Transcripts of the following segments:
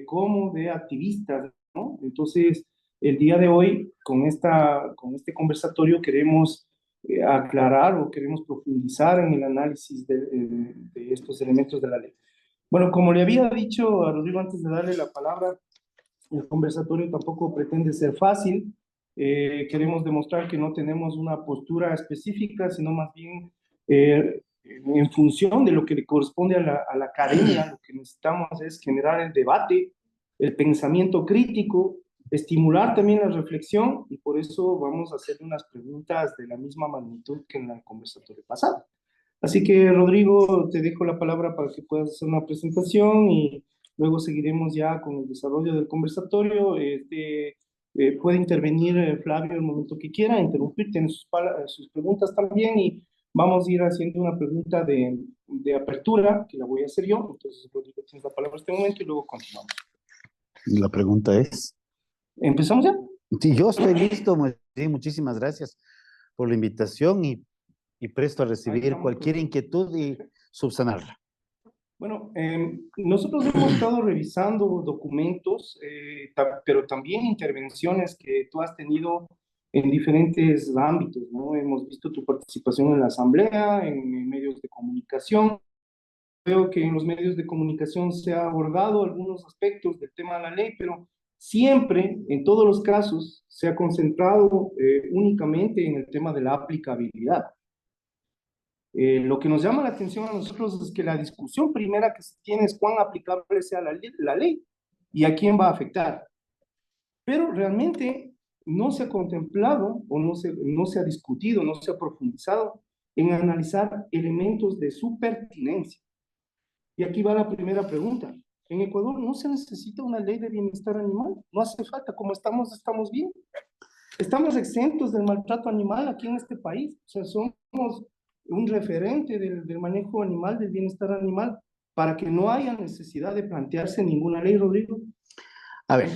como de activistas, ¿no? Entonces, el día de hoy, con este conversatorio, queremos aclarar o queremos profundizar en el análisis de estos elementos de la ley. Bueno, como le había dicho a Rodrigo antes de darle la palabra, el conversatorio tampoco pretende ser fácil. Queremos demostrar que no tenemos una postura específica, sino más bien en función de lo que le corresponde a la academia. Lo que necesitamos es generar el debate, el pensamiento crítico, estimular también la reflexión, y por eso vamos a hacer unas preguntas de la misma magnitud que en el conversatorio pasado. Así que, Rodrigo, te dejo la palabra para que puedas hacer una presentación y luego seguiremos ya con el desarrollo del conversatorio. Puede intervenir Flavio el momento que quiera, interrumpir, tiene sus preguntas también, y vamos a ir haciendo una pregunta de apertura, que la voy a hacer yo. Entonces, Rodrigo, tienes la palabra en este momento y luego continuamos. La pregunta es... ¿Empezamos ya? Sí, yo estoy listo. Sí, muchísimas gracias por la invitación y presto a recibir cualquier inquietud y subsanarla. Bueno, nosotros hemos estado revisando documentos, pero también intervenciones que tú has tenido en diferentes ámbitos, ¿no? Hemos visto tu participación en la asamblea, en medios de comunicación. Veo que en los medios de comunicación se ha abordado algunos aspectos del tema de la ley, pero siempre, en todos los casos, se ha concentrado únicamente en el tema de la aplicabilidad. Lo que nos llama la atención a nosotros es que la discusión primera que se tiene es cuán aplicable sea la ley y a quién va a afectar. Pero realmente no se ha contemplado o no se ha discutido, no se ha profundizado en analizar elementos de su pertinencia. Y aquí va la primera pregunta. En Ecuador no se necesita una ley de bienestar animal, no hace falta, como estamos bien. Estamos exentos del maltrato animal aquí en este país, o sea, somos un referente del manejo animal, del bienestar animal, para que no haya necesidad de plantearse ninguna ley, Rodrigo. A ver,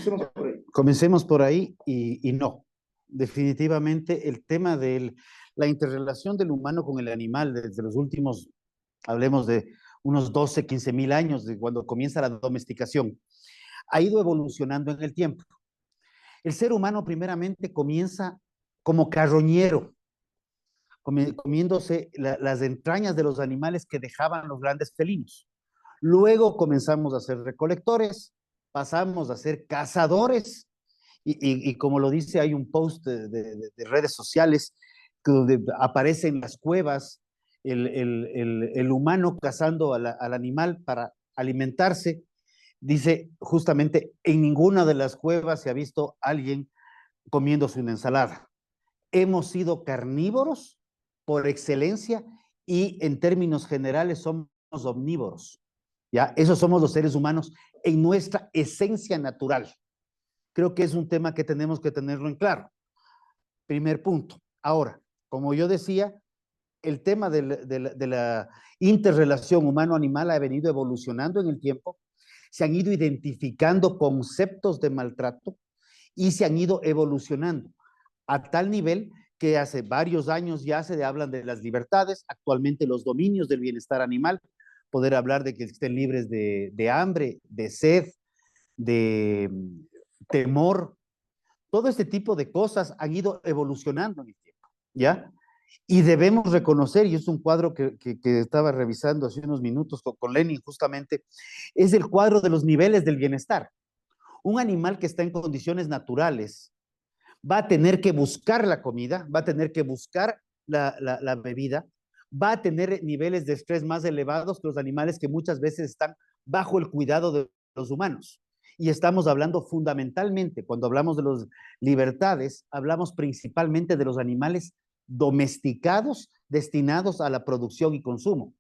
comencemos por ahí y no. Definitivamente el tema de la interrelación del humano con el animal desde los últimos, hablemos de unos 12, 15 mil años, de cuando comienza la domesticación, ha ido evolucionando en el tiempo. El ser humano primeramente comienza como carroñero, comiéndose las entrañas de los animales que dejaban los grandes felinos. Luego comenzamos a ser recolectores, pasamos a ser cazadores, y como lo dice, hay un post de redes sociales donde aparece en las cuevas el humano cazando al animal para alimentarse. Dice justamente, en ninguna de las cuevas se ha visto alguien comiéndose una ensalada. Hemos sido carnívoros por excelencia y en términos generales somos omnívoros. ¿Ya? Esos somos los seres humanos en nuestra esencia natural. Creo que es un tema que tenemos que tenerlo en claro. Primer punto. Ahora, como yo decía, el tema de la interrelación humano-animal ha venido evolucionando en el tiempo. Se han ido identificando conceptos de maltrato y se han ido evolucionando a tal nivel que hace varios años ya se hablan de las libertades, actualmente los dominios del bienestar animal, poder hablar de que estén libres de hambre, de sed, de temor. Todo este tipo de cosas han ido evolucionando en el tiempo, ¿ya? Y debemos reconocer, y es un cuadro que estaba revisando hace unos minutos con Lenin justamente, es el cuadro de los niveles del bienestar. Un animal que está en condiciones naturales va a tener que buscar la comida, va a tener que buscar la bebida, va a tener niveles de estrés más elevados que los animales que muchas veces están bajo el cuidado de los humanos. Y estamos hablando fundamentalmente, cuando hablamos de las libertades, hablamos principalmente de los animales domesticados destinados a la producción y consumo.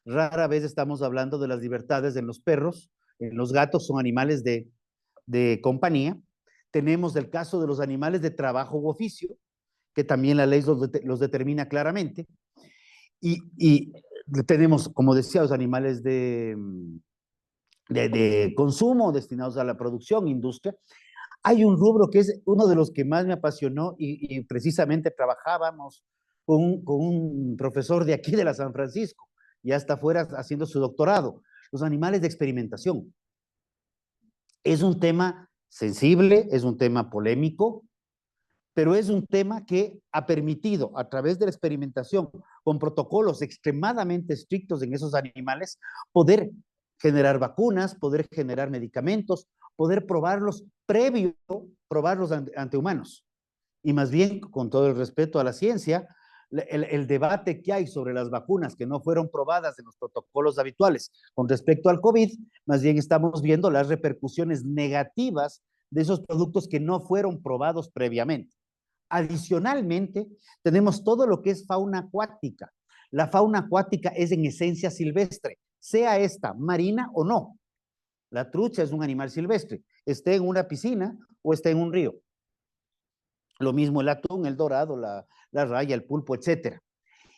Rara vez estamos hablando de las libertades en los perros, en los gatos, son animales de compañía. Tenemos el caso de los animales de trabajo u oficio, que también la ley los determina claramente. Y tenemos, como decía, los animales de consumo destinados a la producción, industria. Hay un rubro que es uno de los que más me apasionó y precisamente trabajábamos con un profesor de aquí de la San Francisco, ya está afuera haciendo su doctorado, los animales de experimentación. Es un tema sensible, es un tema polémico, pero es un tema que ha permitido, a través de la experimentación con protocolos extremadamente estrictos en esos animales, poder generar vacunas, poder generar medicamentos, poder probarlos previo, probarlos ante humanos. Y más bien, con todo el respeto a la ciencia, el debate que hay sobre las vacunas que no fueron probadas en los protocolos habituales con respecto al COVID, más bien estamos viendo las repercusiones negativas de esos productos que no fueron probados previamente. Adicionalmente, tenemos todo lo que es fauna acuática. La fauna acuática es en esencia silvestre, sea esta marina o no. La trucha es un animal silvestre, esté en una piscina o esté en un río. Lo mismo el atún, el dorado, la raya, el pulpo, etcétera.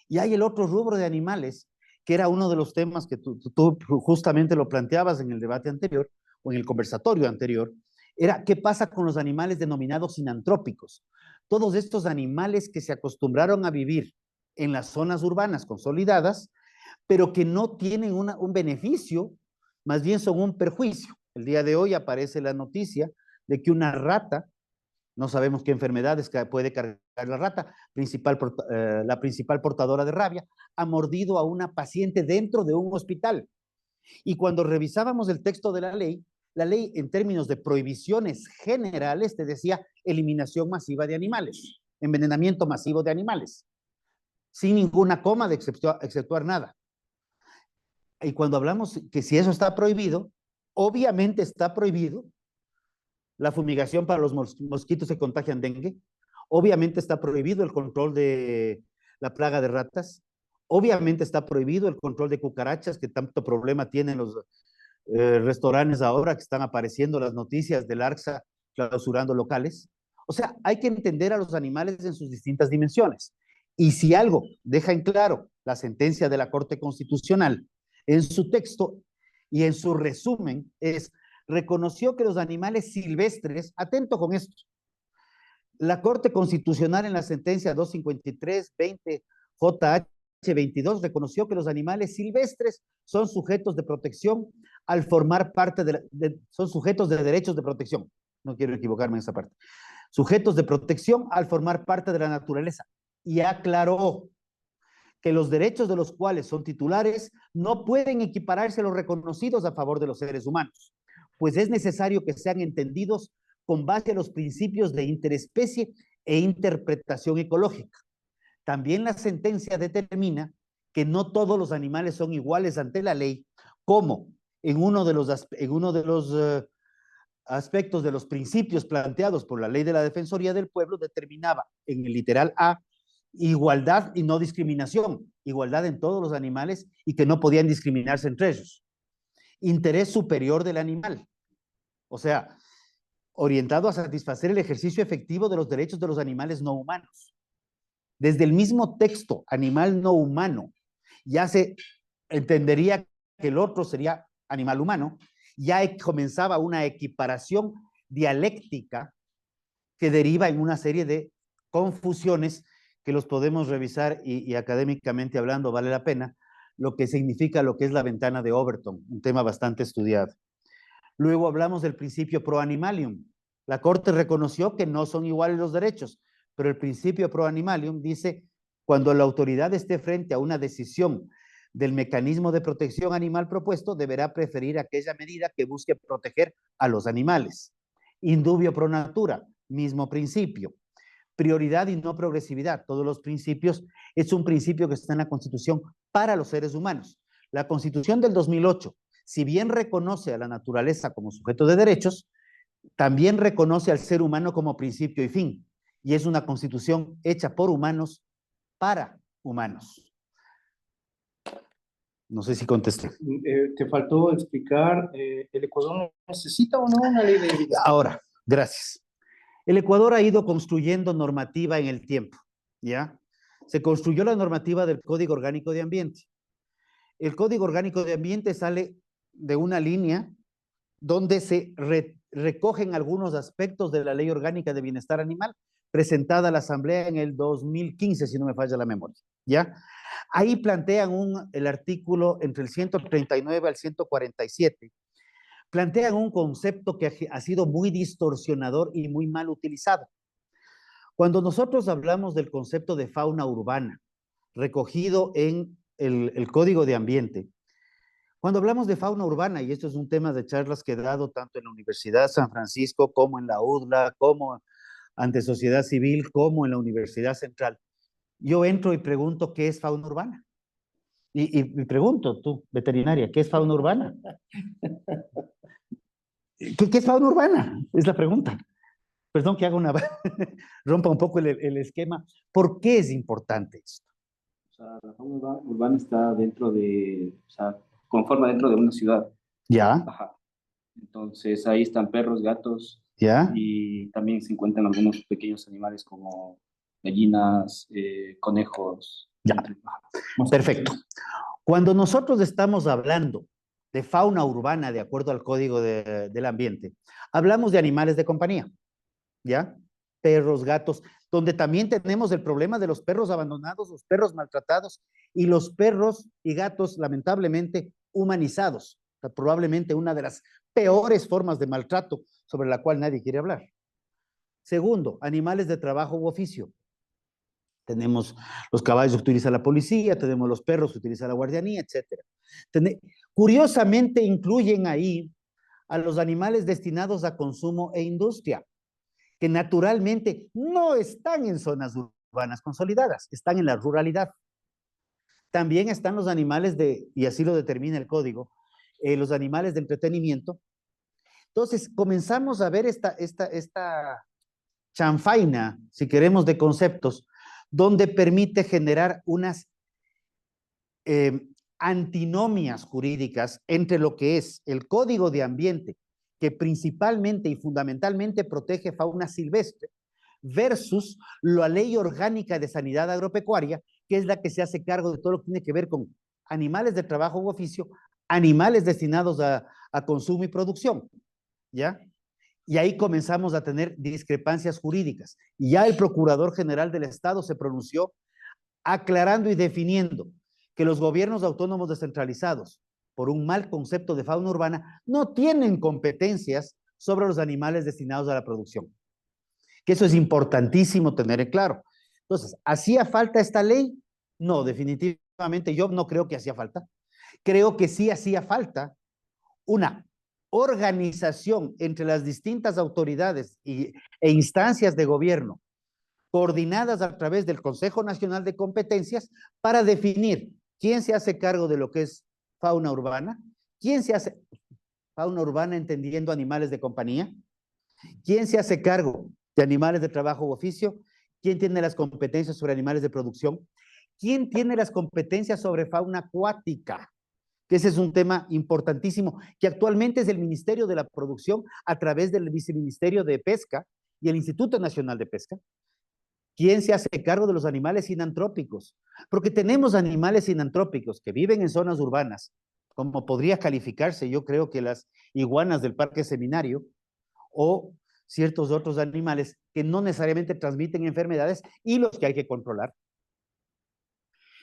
Y hay el otro rubro de animales, que era uno de los temas que tú justamente lo planteabas en el debate anterior, o en el conversatorio anterior, era qué pasa con los animales denominados sinantrópicos. Todos estos animales que se acostumbraron a vivir en las zonas urbanas consolidadas, pero que no tienen un beneficio, más bien son un perjuicio. El día de hoy aparece la noticia de que una rata, no sabemos qué enfermedades puede cargar la rata, la principal portadora de rabia, ha mordido a una paciente dentro de un hospital. Y cuando revisábamos el texto de la ley en términos de prohibiciones generales te decía eliminación masiva de animales, envenenamiento masivo de animales, sin ninguna coma de exceptuar nada. Y cuando hablamos que si eso está prohibido, obviamente está prohibido la fumigación para los mosquitos que contagian dengue, obviamente está prohibido el control de la plaga de ratas, obviamente está prohibido el control de cucarachas, que tanto problema tienen los restaurantes ahora que están apareciendo las noticias del ARCSA clausurando locales. O sea, hay que entender a los animales en sus distintas dimensiones. Y si algo deja en claro la sentencia de la Corte Constitucional en su texto y en su resumen es reconoció que los animales silvestres, atento con esto, la Corte Constitucional en la sentencia 253-20 JH22 reconoció que los animales silvestres son sujetos de protección al formar parte son sujetos de derechos de protección. No quiero equivocarme en esa parte. Sujetos de protección al formar parte de la naturaleza. Y aclaró que los derechos de los cuales son titulares no pueden equipararse a los reconocidos a favor de los seres humanos, pues es necesario que sean entendidos con base a los principios de interespecie e interpretación ecológica. También la sentencia determina que no todos los animales son iguales ante la ley, como en uno de los aspectos de los principios planteados por la ley de la Defensoría del Pueblo determinaba en el literal A igualdad y no discriminación, igualdad en todos los animales y que no podían discriminarse entre ellos. Interés superior del animal, o sea, orientado a satisfacer el ejercicio efectivo de los derechos de los animales no humanos. Desde el mismo texto, animal no humano, ya se entendería que el otro sería animal humano, ya comenzaba una equiparación dialéctica que deriva en una serie de confusiones que los podemos revisar y académicamente hablando vale la pena, lo que significa lo que es la ventana de Overton, un tema bastante estudiado. Luego hablamos del principio pro animalium. La Corte reconoció que no son iguales los derechos, pero el principio pro animalium dice, cuando la autoridad esté frente a una decisión del mecanismo de protección animal propuesto, deberá preferir aquella medida que busque proteger a los animales. Indubio pro natura, mismo principio. Prioridad y no progresividad, todos los principios, es un principio que está en la Constitución para los seres humanos. La Constitución del 2008, si bien reconoce a la naturaleza como sujeto de derechos, también reconoce al ser humano como principio y fin, y es una Constitución hecha por humanos para humanos. No sé si contesté. Te faltó explicar, ¿el Ecuador necesita o no una ley de biodiversidad? Ahora, gracias. El Ecuador ha ido construyendo normativa en el tiempo, ¿ya? Se construyó la normativa del Código Orgánico de Ambiente. El Código Orgánico de Ambiente sale de una línea donde se recogen algunos aspectos de la Ley Orgánica de Bienestar Animal, presentada a la Asamblea en el 2015, si no me falla la memoria, ¿ya? Ahí plantean el artículo entre el 139 al 147, plantean un concepto que ha sido muy distorsionador y muy mal utilizado. Cuando nosotros hablamos del concepto de fauna urbana, recogido en el Código de Ambiente, cuando hablamos de fauna urbana, y esto es un tema de charlas que he dado tanto en la Universidad de San Francisco como en la UDLA, como ante sociedad civil, como en la Universidad Central, yo entro y pregunto qué es fauna urbana. Y pregunto, tú, veterinaria, ¿qué es fauna urbana? ¿Qué es fauna urbana? Es la pregunta. Perdón que haga una... rompa un poco el esquema. ¿Por qué es importante esto? O sea, la fauna urbana está dentro de, o sea, conforma dentro de una ciudad. ¿Ya? Ajá. Entonces ahí están perros, gatos ¿Ya? y también se encuentran algunos pequeños animales como gallinas, conejos. Ya. Perfecto. Cuando nosotros estamos hablando de fauna urbana, de acuerdo al Código del Ambiente, hablamos de animales de compañía, ¿ya? Perros, gatos, donde también tenemos el problema de los perros abandonados, los perros maltratados y los perros y gatos lamentablemente humanizados. O sea, probablemente una de las peores formas de maltrato sobre la cual nadie quiere hablar. Segundo, animales de trabajo u oficio. Tenemos los caballos que utiliza la policía, tenemos los perros que utiliza la guardianía, etc. Curiosamente incluyen ahí a los animales destinados a consumo e industria, que naturalmente no están en zonas urbanas consolidadas, están en la ruralidad. También están los animales y así lo determina el código, los animales de entretenimiento. Entonces comenzamos a ver esta chanfaina, si queremos, de conceptos, donde permite generar unas antinomias jurídicas entre lo que es el Código de Ambiente, que principalmente y fundamentalmente protege fauna silvestre, versus la Ley Orgánica de Sanidad Agropecuaria, que es la que se hace cargo de todo lo que tiene que ver con animales de trabajo u oficio, animales destinados a consumo y producción, ¿ya? Y ahí comenzamos a tener discrepancias jurídicas. Y ya el Procurador General del Estado se pronunció aclarando y definiendo que los gobiernos autónomos descentralizados, por un mal concepto de fauna urbana, no tienen competencias sobre los animales destinados a la producción. Que eso es importantísimo tener en claro. Entonces, ¿hacía falta esta ley? No, definitivamente yo no creo que hacía falta. Creo que sí hacía falta una organización entre las distintas autoridades e instancias de gobierno coordinadas a través del Consejo Nacional de Competencias para definir quién se hace cargo de lo que es fauna urbana, quién se hace fauna urbana entendiendo animales de compañía, quién se hace cargo de animales de trabajo u oficio, quién tiene las competencias sobre animales de producción, quién tiene las competencias sobre fauna acuática, que ese es un tema importantísimo, que actualmente es el Ministerio de la Producción a través del Viceministerio de Pesca y el Instituto Nacional de Pesca. ¿Quién se hace cargo de los animales sinantrópicos? Porque tenemos animales sinantrópicos que viven en zonas urbanas, como podría calificarse, yo creo que las iguanas del Parque Seminario, o ciertos otros animales que no necesariamente transmiten enfermedades y los que hay que controlar.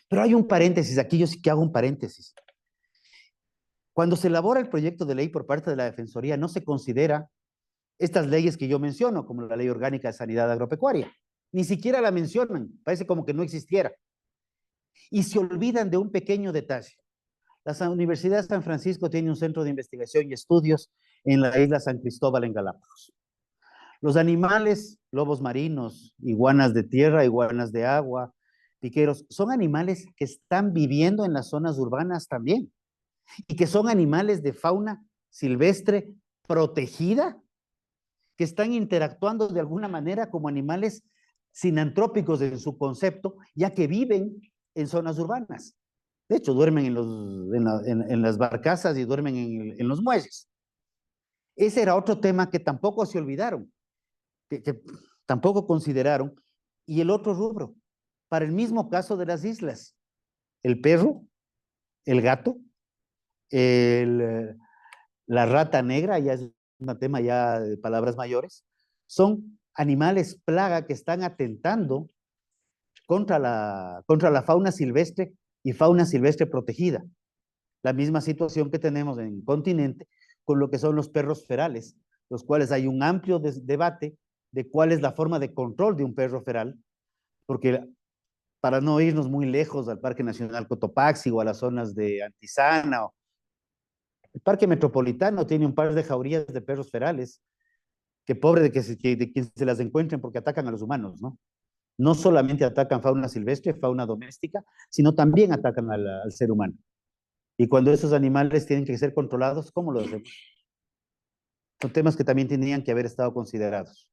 Pero hay un paréntesis, aquí yo sí que hago un paréntesis. Cuando se elabora el proyecto de ley por parte de la Defensoría, no se considera estas leyes que yo menciono, como la Ley Orgánica de Sanidad Agropecuaria. Ni siquiera la mencionan, parece como que no existiera. Y se olvidan de un pequeño detalle. La Universidad de San Francisco tiene un centro de investigación y estudios en la isla San Cristóbal, en Galápagos. Los animales, lobos marinos, iguanas de tierra, iguanas de agua, piqueros, son animales que están viviendo en las zonas urbanas también y que son animales de fauna silvestre protegida, que están interactuando de alguna manera como animales sinantrópicos en su concepto, ya que viven en zonas urbanas. De hecho, duermen en las barcazas y duermen en los muelles. Ese era otro tema que tampoco se olvidaron, que tampoco consideraron. Y el otro rubro, para el mismo caso de las islas, el perro, el gato, la rata negra, ya es un tema ya de palabras mayores, son animales plaga que están atentando contra la fauna silvestre y fauna silvestre protegida. La misma situación que tenemos en el continente con lo que son los perros ferales, los cuales hay un amplio debate de cuál es la forma de control de un perro feral, porque para no irnos muy lejos al Parque Nacional Cotopaxi o a las zonas de Antizana, el Parque Metropolitano tiene un par de jaurías de perros ferales, que pobre de quien se las encuentren porque atacan a los humanos, ¿no? No solamente atacan fauna silvestre, fauna doméstica, sino también atacan al ser humano. Y cuando esos animales tienen que ser controlados, ¿cómo lo hacemos? Son temas que también tendrían que haber estado considerados.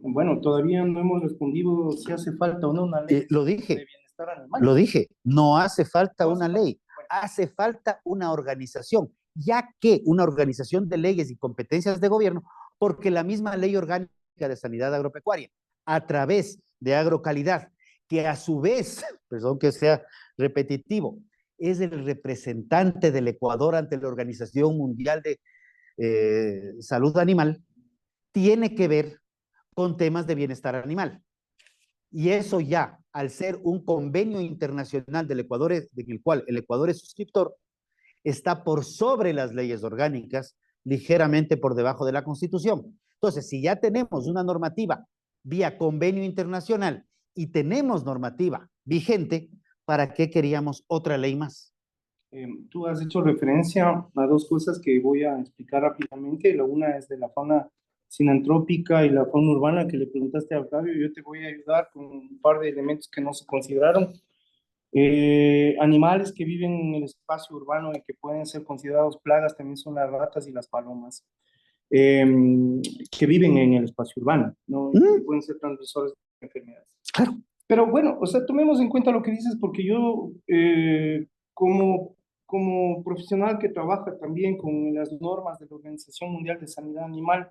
Bueno, todavía no hemos respondido si hace falta o no una ley Lo de dije, bienestar animal. lo dije, no hace falta No una hace ley, hace falta una organización, ya que una organización de leyes y competencias de gobierno, porque la misma ley orgánica de sanidad agropecuaria, a través de agrocalidad, que a su vez, perdón que sea repetitivo, es el representante del Ecuador ante la Organización Mundial de Salud Animal, tiene que ver con temas de bienestar animal. Y eso ya, al ser un convenio internacional del Ecuador, del cual el Ecuador es suscriptor, está por sobre las leyes orgánicas, ligeramente por debajo de la Constitución. Entonces, si ya tenemos una normativa vía convenio internacional y tenemos normativa vigente, ¿para qué queríamos otra ley más? Tú has hecho referencia a dos cosas que voy a explicar rápidamente. La una es de la fauna sinantrópica y la fauna urbana que le preguntaste a Flavio. Yo te voy a ayudar con un par de elementos que no se consideraron. Animales que viven en el espacio urbano y que pueden ser considerados plagas también son las ratas y las palomas, eh, que viven en el espacio urbano, ¿no? Y que pueden ser transmisores de enfermedades. Claro. Pero bueno, o sea, tomemos en cuenta lo que dices, porque yo, como profesional que trabaja también con las normas de la Organización Mundial de Sanidad Animal,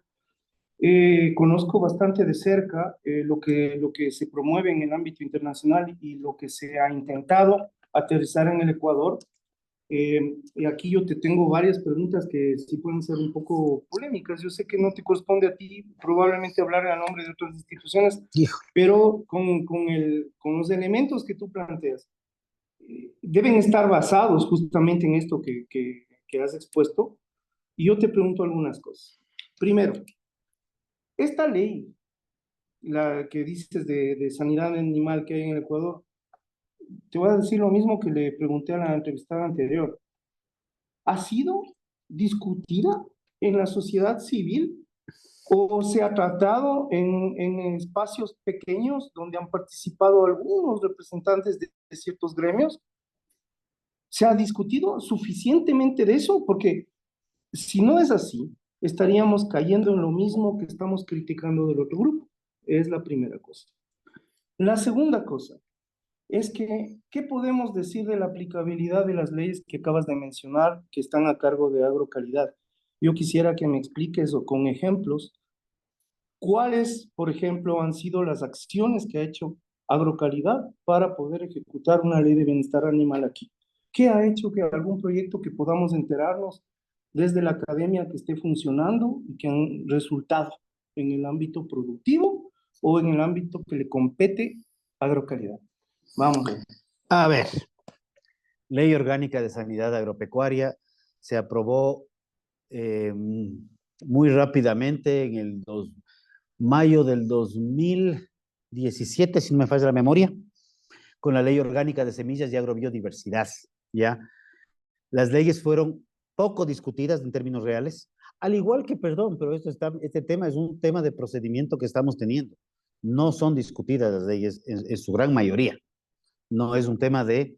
conozco bastante de cerca lo que se promueve en el ámbito internacional y lo que se ha intentado aterrizar en el Ecuador. Y aquí yo te tengo varias preguntas que sí pueden ser un poco polémicas. Yo sé que no te corresponde a ti probablemente hablar a nombre de otras instituciones, Hijo. pero con los elementos que tú planteas, deben estar basados justamente en esto que has expuesto. Y yo te pregunto algunas cosas. Primero, esta ley, la que dices de sanidad animal que hay en el Ecuador, te voy a decir lo mismo que le pregunté a la entrevistada anterior. ¿Ha sido discutida en la sociedad civil o se ha tratado en espacios pequeños donde han participado algunos representantes de ciertos gremios? ¿Se ha discutido suficientemente de eso? Porque si no es así, estaríamos cayendo en lo mismo que estamos criticando del otro grupo. Es la primera cosa. La segunda cosa es que, ¿qué podemos decir de la aplicabilidad de las leyes que acabas de mencionar que están a cargo de agrocalidad? Yo quisiera que me expliques o con ejemplos, ¿cuáles, por ejemplo, han sido las acciones que ha hecho agrocalidad para poder ejecutar una ley de bienestar animal aquí? ¿Qué ha hecho que algún proyecto que podamos enterarnos desde la academia que esté funcionando y que han resultado en el ámbito productivo o en el ámbito que le compete a agrocalidad? Vamos a ver. A ver, Ley Orgánica de Sanidad Agropecuaria se aprobó muy rápidamente en el mayo del 2017, si no me falla la memoria, con la Ley Orgánica de Semillas y Agrobiodiversidad, ¿ya? Las leyes fueron poco discutidas en términos reales, al igual que, perdón, pero este tema es un tema de procedimiento que estamos teniendo. No son discutidas las leyes en su gran mayoría. No es un tema de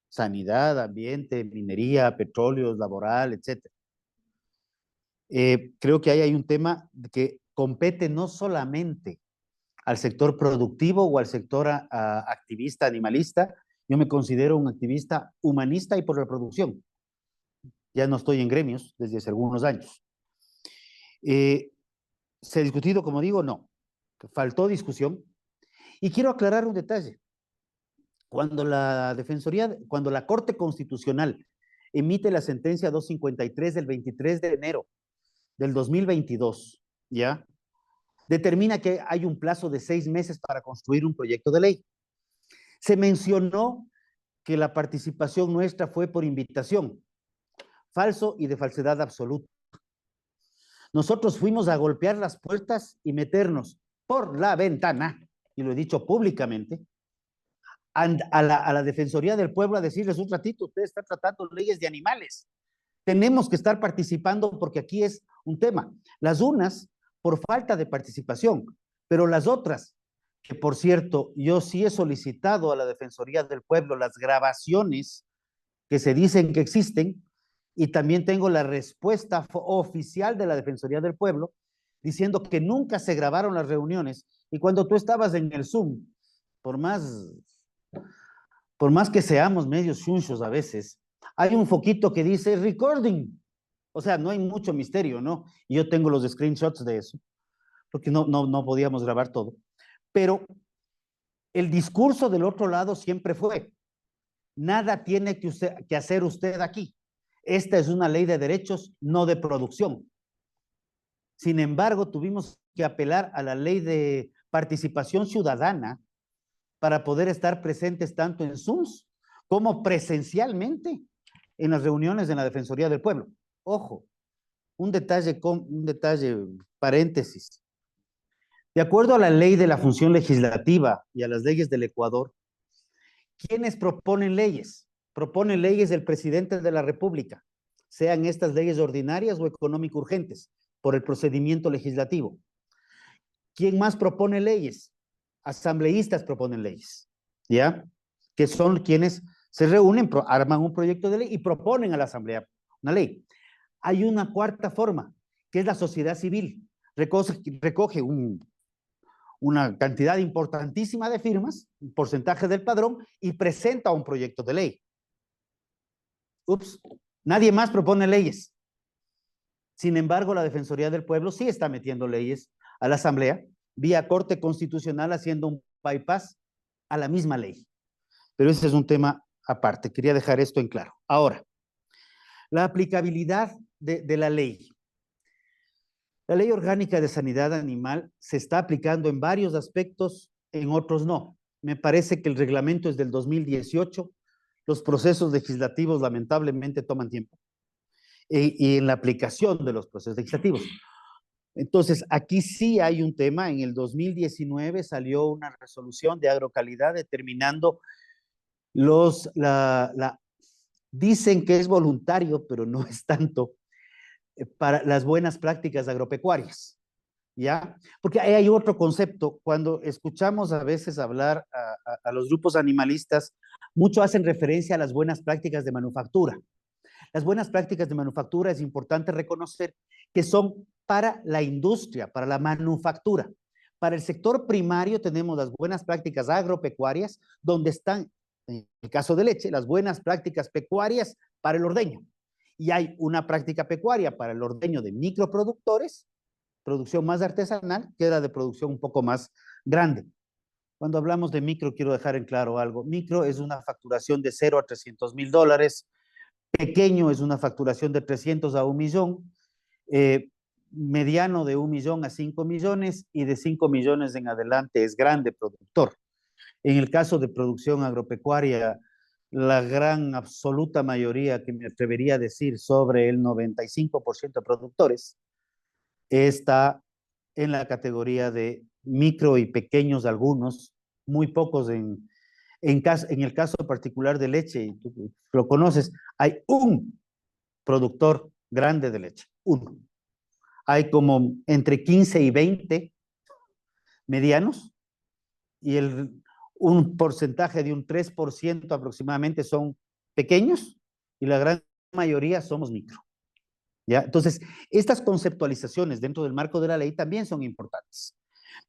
sanidad, ambiente, minería, petróleos, laboral, etc. Creo que ahí hay un tema que compete no solamente al sector productivo o al sector activista, animalista. Yo me considero un activista humanista y por reproducción. Ya no estoy en gremios desde hace algunos años. ¿Se ha discutido, como digo? No. Faltó discusión. Y quiero aclarar un detalle. Cuando la Corte Constitucional emite la sentencia 253 del 23 de enero del 2022, ¿ya? Determina que hay un plazo de 6 meses para construir un proyecto de ley. Se mencionó que la participación nuestra fue por invitación. falso y de falsedad absoluta. Nosotros fuimos a golpear las puertas y meternos por la ventana, y lo he dicho públicamente, a la Defensoría del Pueblo a decirles un ratito, usted está tratando leyes de animales. Tenemos que estar participando porque aquí es un tema. Las unas por falta de participación, pero las otras, que por cierto, yo sí he solicitado a la Defensoría del Pueblo las grabaciones que se dicen que existen, y también tengo la respuesta oficial de la Defensoría del Pueblo diciendo que nunca se grabaron las reuniones, y cuando tú estabas en el Zoom, por más, por más que seamos medios chunchos a veces, hay un foquito que dice recording, o sea, no hay mucho misterio, ¿no? Y yo tengo los screenshots de eso, porque no podíamos grabar todo, pero el discurso del otro lado siempre fue, nada tiene que hacer usted aquí. Esta es una ley de derechos, no de producción. Sin embargo, tuvimos que apelar a la ley de participación ciudadana para poder estar presentes tanto en Zooms como presencialmente en las reuniones de la Defensoría del Pueblo. Ojo, un detalle paréntesis. De acuerdo a la ley de la función legislativa y a las leyes del Ecuador, ¿quiénes proponen leyes? Proponen leyes el presidente de la República, sean estas leyes ordinarias o económico urgentes, por el procedimiento legislativo. ¿Quién más propone leyes? Asambleístas proponen leyes, ¿ya? Que son quienes se reúnen, arman un proyecto de ley y proponen a la Asamblea una ley. Hay una cuarta forma, que es la sociedad civil. Recoge una cantidad importantísima de firmas, un porcentaje del padrón, y presenta un proyecto de ley. Ups, nadie más propone leyes. Sin embargo, la Defensoría del Pueblo sí está metiendo leyes a la Asamblea, vía Corte Constitucional, haciendo un bypass a la misma ley. Pero ese es un tema aparte, quería dejar esto en claro. Ahora, la aplicabilidad de la ley. La Ley Orgánica de Sanidad Animal se está aplicando en varios aspectos, en otros no. Me parece que el reglamento es del 2018, los procesos legislativos lamentablemente toman tiempo, y en la aplicación de los procesos legislativos. Entonces, aquí sí hay un tema. En el 2019 salió una resolución de agrocalidad determinando dicen que es voluntario, pero no es tanto, para las buenas prácticas agropecuarias, ¿ya? Porque ahí hay otro concepto. Cuando escuchamos a veces hablar a los grupos animalistas, mucho hacen referencia a las buenas prácticas de manufactura. Las buenas prácticas de manufactura es importante reconocer que son para la industria, para la manufactura. Para el sector primario tenemos las buenas prácticas agropecuarias, donde están, en el caso de leche, las buenas prácticas pecuarias para el ordeño. Y hay una práctica pecuaria para el ordeño de microproductores, producción más artesanal, que era de producción un poco más grande. Cuando hablamos de micro, quiero dejar en claro algo. Micro es una facturación de $0 a $300,000. Pequeño es una facturación de 300 a 1 millón, mediano de 1 millón a 5 millones, y de 5 millones en adelante es grande productor. En el caso de producción agropecuaria, la gran absoluta mayoría, que me atrevería a decir sobre el 95% de productores, está en la categoría de micro y pequeños algunos, muy pocos en el caso particular de leche, y tú lo conoces, hay un productor grande de leche, uno. Hay como entre 15 y 20 medianos, y un porcentaje de un 3% aproximadamente son pequeños, y la gran mayoría somos micro, ¿ya? Entonces, estas conceptualizaciones dentro del marco de la ley también son importantes.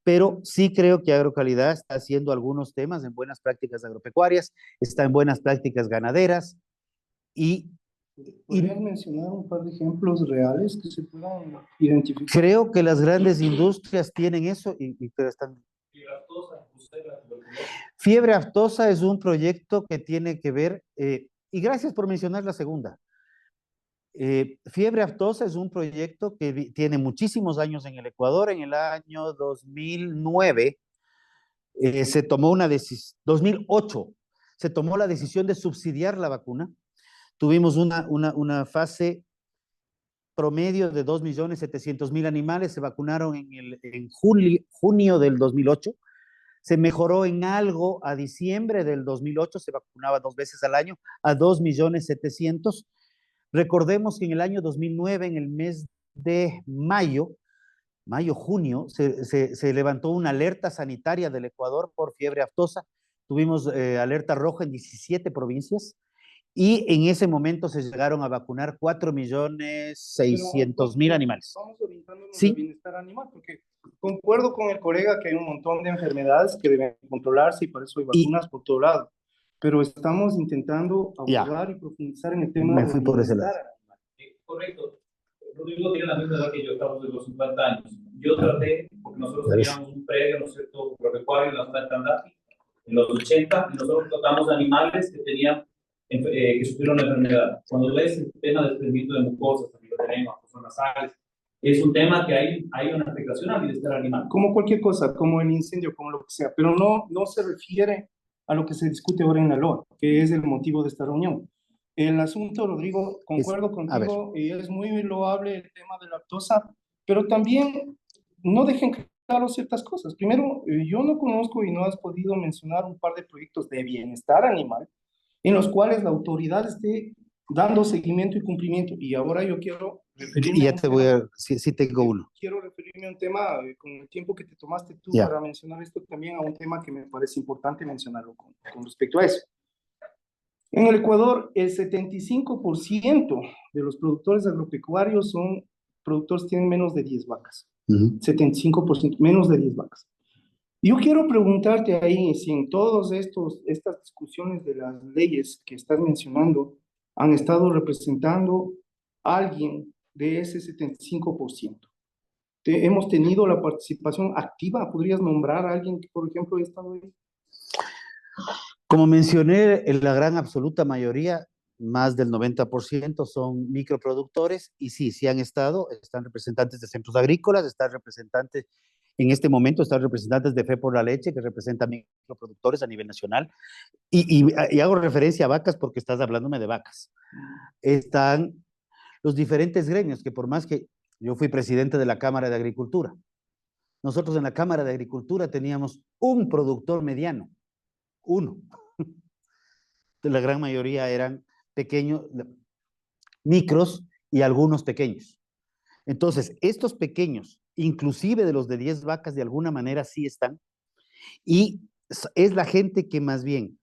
Pero sí creo que Agrocalidad está haciendo algunos temas en buenas prácticas agropecuarias, está en buenas prácticas ganaderas, y ¿Podrías mencionar un par de ejemplos reales que se puedan identificar? creo que las grandes industrias tienen eso, y que están... Fiebre aftosa es un proyecto que tiene que ver, y gracias por mencionar la segunda. Fiebre aftosa es un proyecto que tiene muchísimos años en el Ecuador. En el año 2009 se tomó 2008 se tomó la decisión de subsidiar la vacuna. Tuvimos una fase promedio de 2.700.000 animales, se vacunaron en junio del 2008, se mejoró en algo a diciembre del 2008, se vacunaba 2 veces al año a 2.700.000. Recordemos que en el año 2009, en el mes de junio, se levantó una alerta sanitaria del Ecuador por fiebre aftosa. Tuvimos alerta roja en 17 provincias y en ese momento se llegaron a vacunar 4.600.000 animales. Vamos orientándonos ¿Sí? al bienestar animal, porque concuerdo con el colega que hay un montón de enfermedades que deben controlarse y por eso hay vacunas por todo lado. Pero estamos intentando abordar y profundizar en el tema Me fui por ese lado. animal. Correcto. Rodrigo tiene la misma edad que yo, estamos de los 50 años. Yo traté, porque nosotros teníamos un predio, ¿no es cierto?, agropecuario en la zona de Tandati, en los 80, y nosotros tratamos animales que tenían, que sufrieron la enfermedad. Cuando ves el tema del desprendimiento de mucosas, amilotenema, fosas nasales, es un tema que hay una afectación al bienestar animal. Como cualquier cosa, como el incendio, como lo que sea, pero no se refiere a lo que se discute ahora en la LOA, que es el motivo de esta reunión. El asunto, Rodrigo, concuerdo contigo, y es muy loable el tema de la lactosa, pero también no dejen claro ciertas cosas. Primero, yo no conozco y no has podido mencionar un par de proyectos de bienestar animal en los cuales la autoridad esté dando seguimiento y cumplimiento. Y ahora yo quiero referirme y ya te voy a, sí tengo uno. Quiero referirme a un tema, con el tiempo que te tomaste tú para mencionar esto, también a un tema que me parece importante mencionarlo con respecto a eso. En el Ecuador, el 75% de los productores agropecuarios son productores, tienen menos de 10 vacas. 75%, menos de 10 vacas. Yo quiero preguntarte ahí si en todas estas discusiones de las leyes que estás mencionando han estado representando a alguien de ese 75%. Hemos tenido la participación activa. ¿Podrías nombrar a alguien que, por ejemplo, ha estado ahí? Como mencioné, en la gran absoluta mayoría, más del 90% son microproductores y sí han estado, están representantes de centros agrícolas, están representantes, en este momento están representantes de Fe por la Leche, que representan microproductores a nivel nacional, y hago referencia a vacas porque estás hablándome de vacas. Están los diferentes gremios, que por más que yo fui presidente de la Cámara de Agricultura, nosotros en la Cámara de Agricultura teníamos un productor mediano, uno. La gran mayoría eran pequeños, micros y algunos pequeños. Entonces, estos pequeños, inclusive de los de 10 vacas, de alguna manera sí están, y es la gente que más bien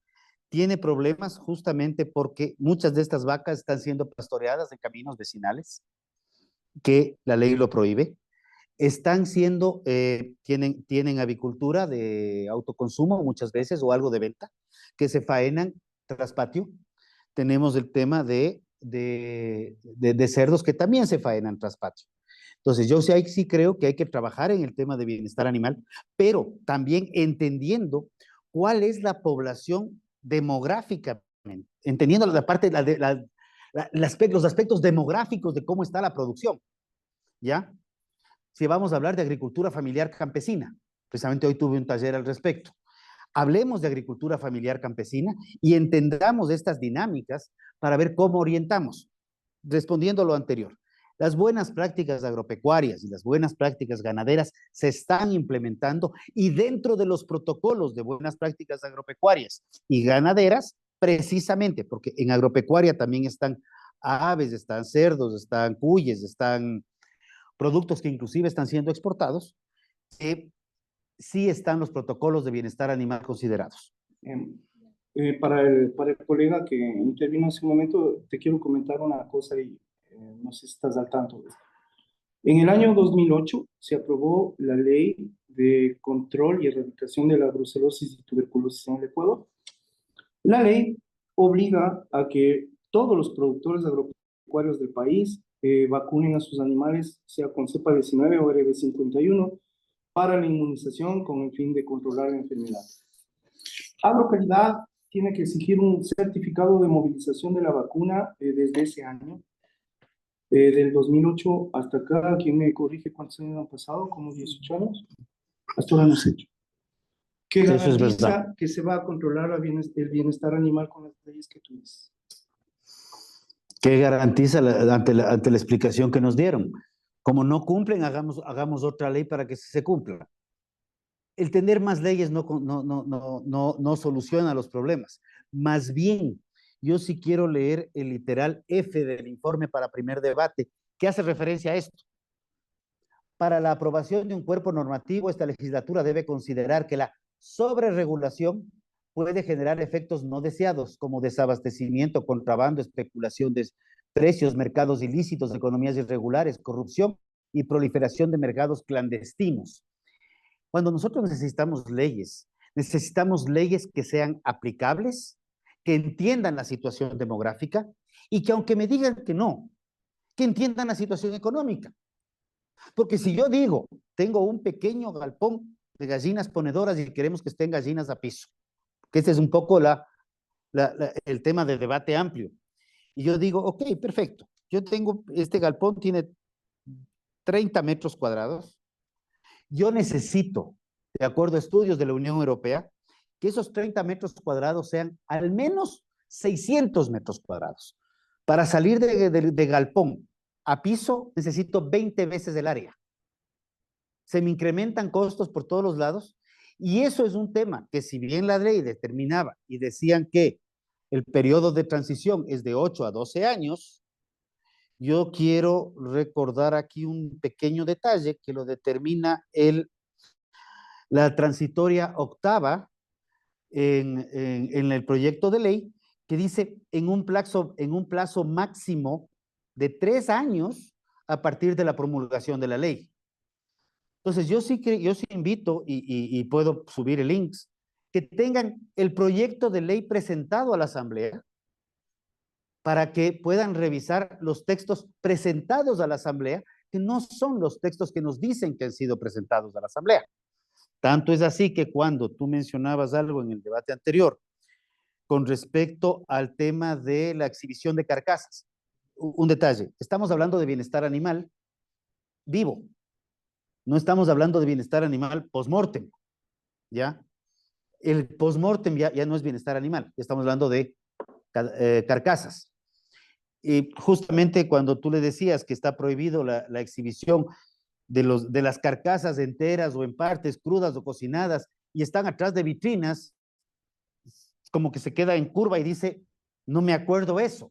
tiene problemas justamente porque muchas de estas vacas están siendo pastoreadas en caminos vecinales, que la ley lo prohíbe, están siendo, tienen avicultura de autoconsumo muchas veces o algo de venta, que se faenan tras patio. Tenemos el tema de cerdos que también se faenan tras patio. Entonces, yo sí creo que hay que trabajar en el tema de bienestar animal, pero también entendiendo cuál es la población demográfica, entendiendo la parte, los aspectos demográficos de cómo está la producción, ¿ya? Si vamos a hablar de agricultura familiar campesina, precisamente hoy tuve un taller al respecto. Hablemos de agricultura familiar campesina y entendamos estas dinámicas para ver cómo orientamos. Respondiendo a lo anterior, las buenas prácticas agropecuarias y las buenas prácticas ganaderas se están implementando y dentro de los protocolos de buenas prácticas agropecuarias y ganaderas, precisamente, porque en agropecuaria también están aves, están cerdos, están cuyes, están productos que inclusive están siendo exportados, sí están los protocolos de bienestar animal considerados. Para el colega que intervino hace un momento, te quiero comentar una cosa y no sé si estás al tanto de esto. En el año 2008 se aprobó la ley de control y erradicación de la brucelosis y tuberculosis en el Ecuador. La ley obliga a que todos los productores agropecuarios del país vacunen a sus animales, sea con cepa 19 o RB51, para la inmunización con el fin de controlar la enfermedad. Agrocalidad tiene que exigir un certificado de movilización de la vacuna desde ese año, del 2008 hasta acá. ¿Quién me corrige cuántos años han pasado? ¿Como 18 años? Hasta ahora no sé. Que garantiza que se va a controlar el bienestar animal con las leyes que tú dices. ¿Qué garantiza ante la explicación que nos dieron? Como no cumplen, hagamos otra ley para que se cumpla. El tener más leyes no soluciona los problemas. Más bien, yo sí quiero leer el literal F del informe para primer debate, que hace referencia a esto. Para la aprobación de un cuerpo normativo, esta legislatura debe considerar que la sobreregulación puede generar efectos no deseados, como desabastecimiento, contrabando, especulación de precios, mercados ilícitos, economías irregulares, corrupción y proliferación de mercados clandestinos. Cuando nosotros necesitamos leyes que sean aplicables, que entiendan la situación demográfica y que aunque me digan que no, que entiendan la situación económica. Porque si yo digo, tengo un pequeño galpón de gallinas ponedoras y queremos que estén gallinas a piso, que ese es un poco el tema de debate amplio. Y yo digo, ok, perfecto, yo tengo, este galpón tiene 30 metros cuadrados, yo necesito, de acuerdo a estudios de la Unión Europea, que esos 30 metros cuadrados sean al menos 600 metros cuadrados. Para salir de galpón a piso necesito 20 veces el área. Se me incrementan costos por todos los lados y eso es un tema que si bien la ley determinaba y decían que el periodo de transición es de 8 a 12 años, yo quiero recordar aquí un pequeño detalle que lo determina la transitoria octava en el proyecto de ley, que dice en un plazo máximo de 3 años a partir de la promulgación de la ley. Entonces, yo sí invito, y puedo subir el link, que tengan el proyecto de ley presentado a la Asamblea para que puedan revisar los textos presentados a la Asamblea, que no son los textos que nos dicen que han sido presentados a la Asamblea. Tanto es así que cuando tú mencionabas algo en el debate anterior con respecto al tema de la exhibición de carcasas, un detalle, estamos hablando de bienestar animal vivo, no estamos hablando de bienestar animal post-mortem, ¿ya? El post-mortem ya no es bienestar animal, estamos hablando de carcasas. Y justamente cuando tú le decías que está prohibido la exhibición de las carcasas enteras o en partes crudas o cocinadas y están atrás de vitrinas, como que se queda en curva y dice, no me acuerdo eso.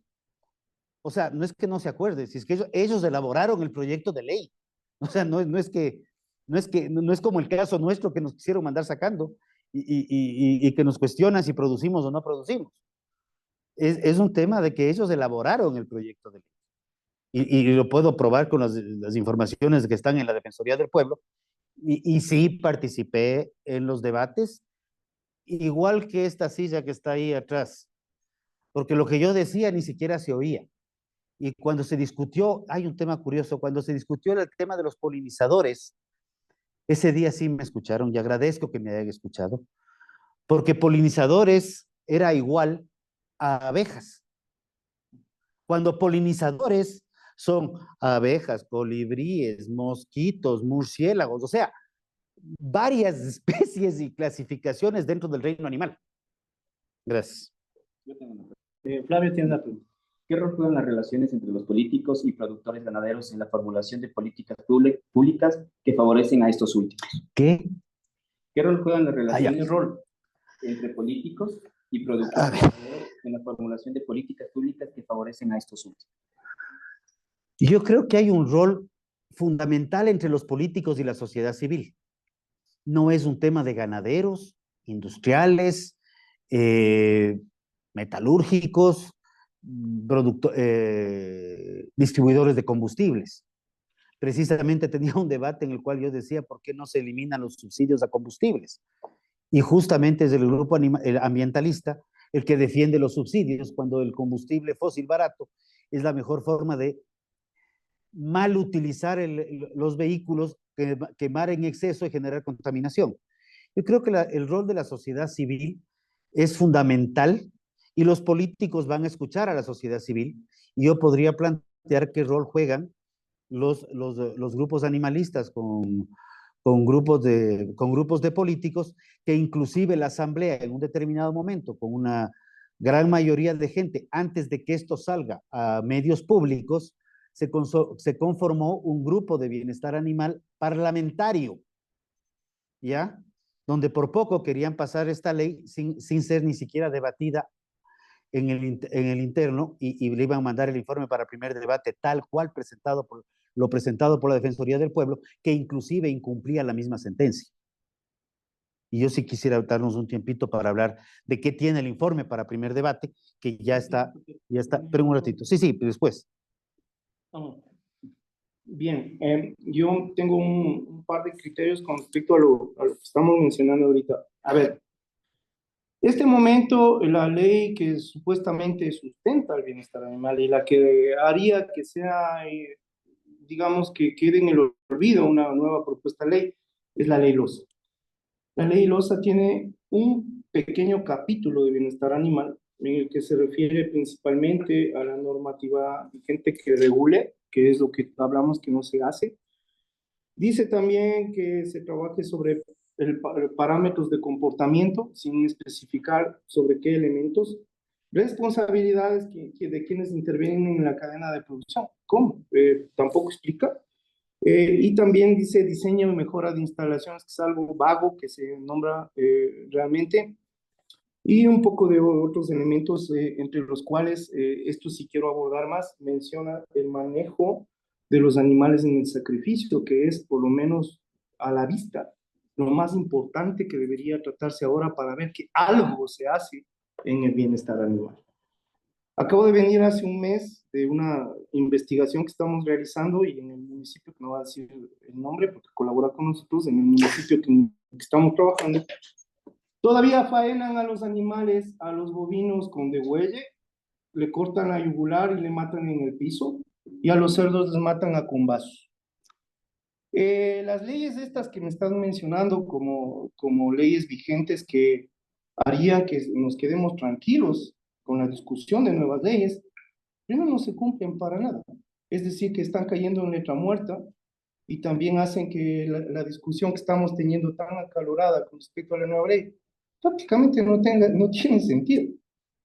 O sea, no es que no se acuerde, si es que ellos elaboraron el proyecto de ley. O sea, no es como el caso nuestro que nos quisieron mandar sacando y que nos cuestionan si producimos o no producimos. Es un tema de que ellos elaboraron el proyecto de ley. Y lo puedo probar con las informaciones que están en la Defensoría del Pueblo. Y sí participé en los debates, igual que esta silla que está ahí atrás, porque lo que yo decía ni siquiera se oía. Y cuando se discutió, hay un tema curioso, cuando se discutió el tema de los polinizadores, ese día sí me escucharon y agradezco que me hayan escuchado, porque polinizadores era igual a abejas. Cuando polinizadores son abejas, colibríes, mosquitos, murciélagos, o sea, varias especies y clasificaciones dentro del reino animal. Gracias. Flavio tiene una pregunta. ¿Qué rol juegan las relaciones entre los políticos y productores ganaderos en la formulación de políticas públicas que favorecen a estos últimos? ¿Qué? ¿Qué rol juegan las relaciones entre políticos y productores ganaderos en la formulación de políticas públicas que favorecen a estos últimos? Yo creo que hay un rol fundamental entre los políticos y la sociedad civil. No es un tema de ganaderos, industriales, metalúrgicos, distribuidores de combustibles. Precisamente tenía un debate en el cual yo decía, ¿por qué no se eliminan los subsidios a combustibles? Y justamente es el grupo ambientalista el que defiende los subsidios cuando el combustible fósil barato es la mejor forma de mal utilizar los vehículos, quemar en exceso y generar contaminación. Yo creo que el rol de la sociedad civil es fundamental y los políticos van a escuchar a la sociedad civil y yo podría plantear qué rol juegan los grupos animalistas con grupos de políticos que inclusive la asamblea en un determinado momento con gran mayoría de gente, antes de que esto salga a medios públicos, se conformó un grupo de bienestar animal parlamentario, ¿ya? Donde por poco querían pasar esta ley sin ser ni siquiera debatida en el interno y le iban a mandar el informe para primer debate tal cual lo presentado por la Defensoría del Pueblo, que inclusive incumplía la misma sentencia. Y yo sí quisiera darnos un tiempito para hablar de qué tiene el informe para primer debate, que ya está, pero un ratito. Sí, sí, después. Bien, yo tengo un par de criterios con respecto a lo que estamos mencionando ahorita. A ver, este momento, la ley que supuestamente sustenta el bienestar animal y la que haría que sea, digamos, que quede en el olvido una nueva propuesta de ley, es la ley LOSA. La ley LOSA tiene un pequeño capítulo de bienestar animal en el que se refiere principalmente a la normativa vigente que regule, que es lo que hablamos que no se hace. Dice también que se trabaje sobre parámetros de comportamiento, sin especificar sobre qué elementos, responsabilidades de quienes intervienen en la cadena de producción. ¿Cómo? Tampoco explica. Y también dice diseño y mejora de instalaciones, que es algo vago que se nombra realmente, y un poco de otros elementos, entre los cuales, esto sí quiero abordar más, menciona el manejo de los animales en el sacrificio, que es por lo menos a la vista lo más importante que debería tratarse ahora para ver que algo se hace en el bienestar animal. Acabo de venir hace un mes de una investigación que estamos realizando y en el municipio, que no va a decir el nombre porque colabora con nosotros, en el municipio que estamos trabajando, todavía faenan a los animales, a los bovinos con degüelle, le cortan la yugular y le matan en el piso, y a los cerdos les matan a combazos. Las leyes estas que me estás mencionando como leyes vigentes que harían que nos quedemos tranquilos con la discusión de nuevas leyes, primero no se cumplen para nada. Es decir, que están cayendo en letra muerta y también hacen que la discusión que estamos teniendo tan acalorada con respecto a la nueva ley prácticamente no tiene sentido,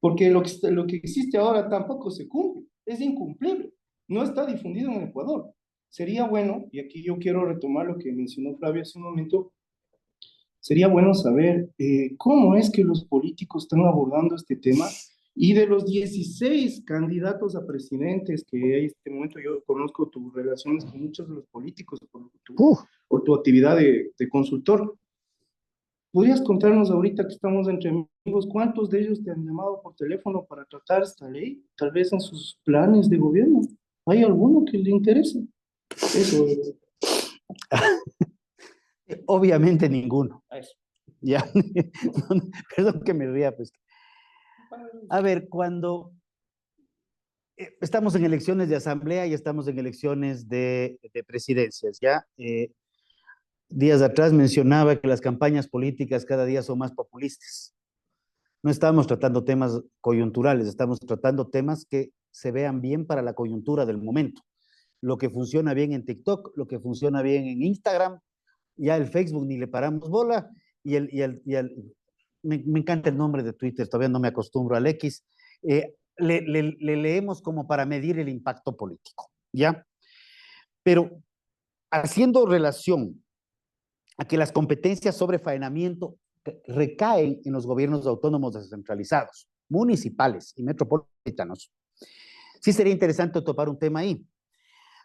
porque lo que existe ahora tampoco se cumple, es incumplible, no está difundido en Ecuador. Sería bueno, y aquí yo quiero retomar lo que mencionó Flavio hace un momento, sería bueno saber cómo es que los políticos están abordando este tema, y de los 16 candidatos a presidentes que hay en este momento, yo conozco tus relaciones con muchos de los políticos por tu actividad de consultor. ¿Podrías contarnos ahorita que estamos entre amigos, cuántos de ellos te han llamado por teléfono para tratar esta ley? Tal vez en sus planes de gobierno. ¿Hay alguno que le interese? Eso. Obviamente ninguno. Eso. Ya, perdón que me ría, pues. A ver, cuando estamos en elecciones de asamblea y estamos en elecciones de presidencias, ¿ya? Días atrás mencionaba que las campañas políticas cada día son más populistas. No estamos tratando temas coyunturales, estamos tratando temas que se vean bien para la coyuntura del momento. Lo que funciona bien en TikTok, lo que funciona bien en Instagram, ya el Facebook ni le paramos bola, me encanta el nombre de Twitter, todavía no me acostumbro al X, le leemos como para medir el impacto político, ¿ya? Pero haciendo relación a que las competencias sobre faenamiento recaen en los gobiernos autónomos descentralizados, municipales y metropolitanos, sí sería interesante topar un tema ahí.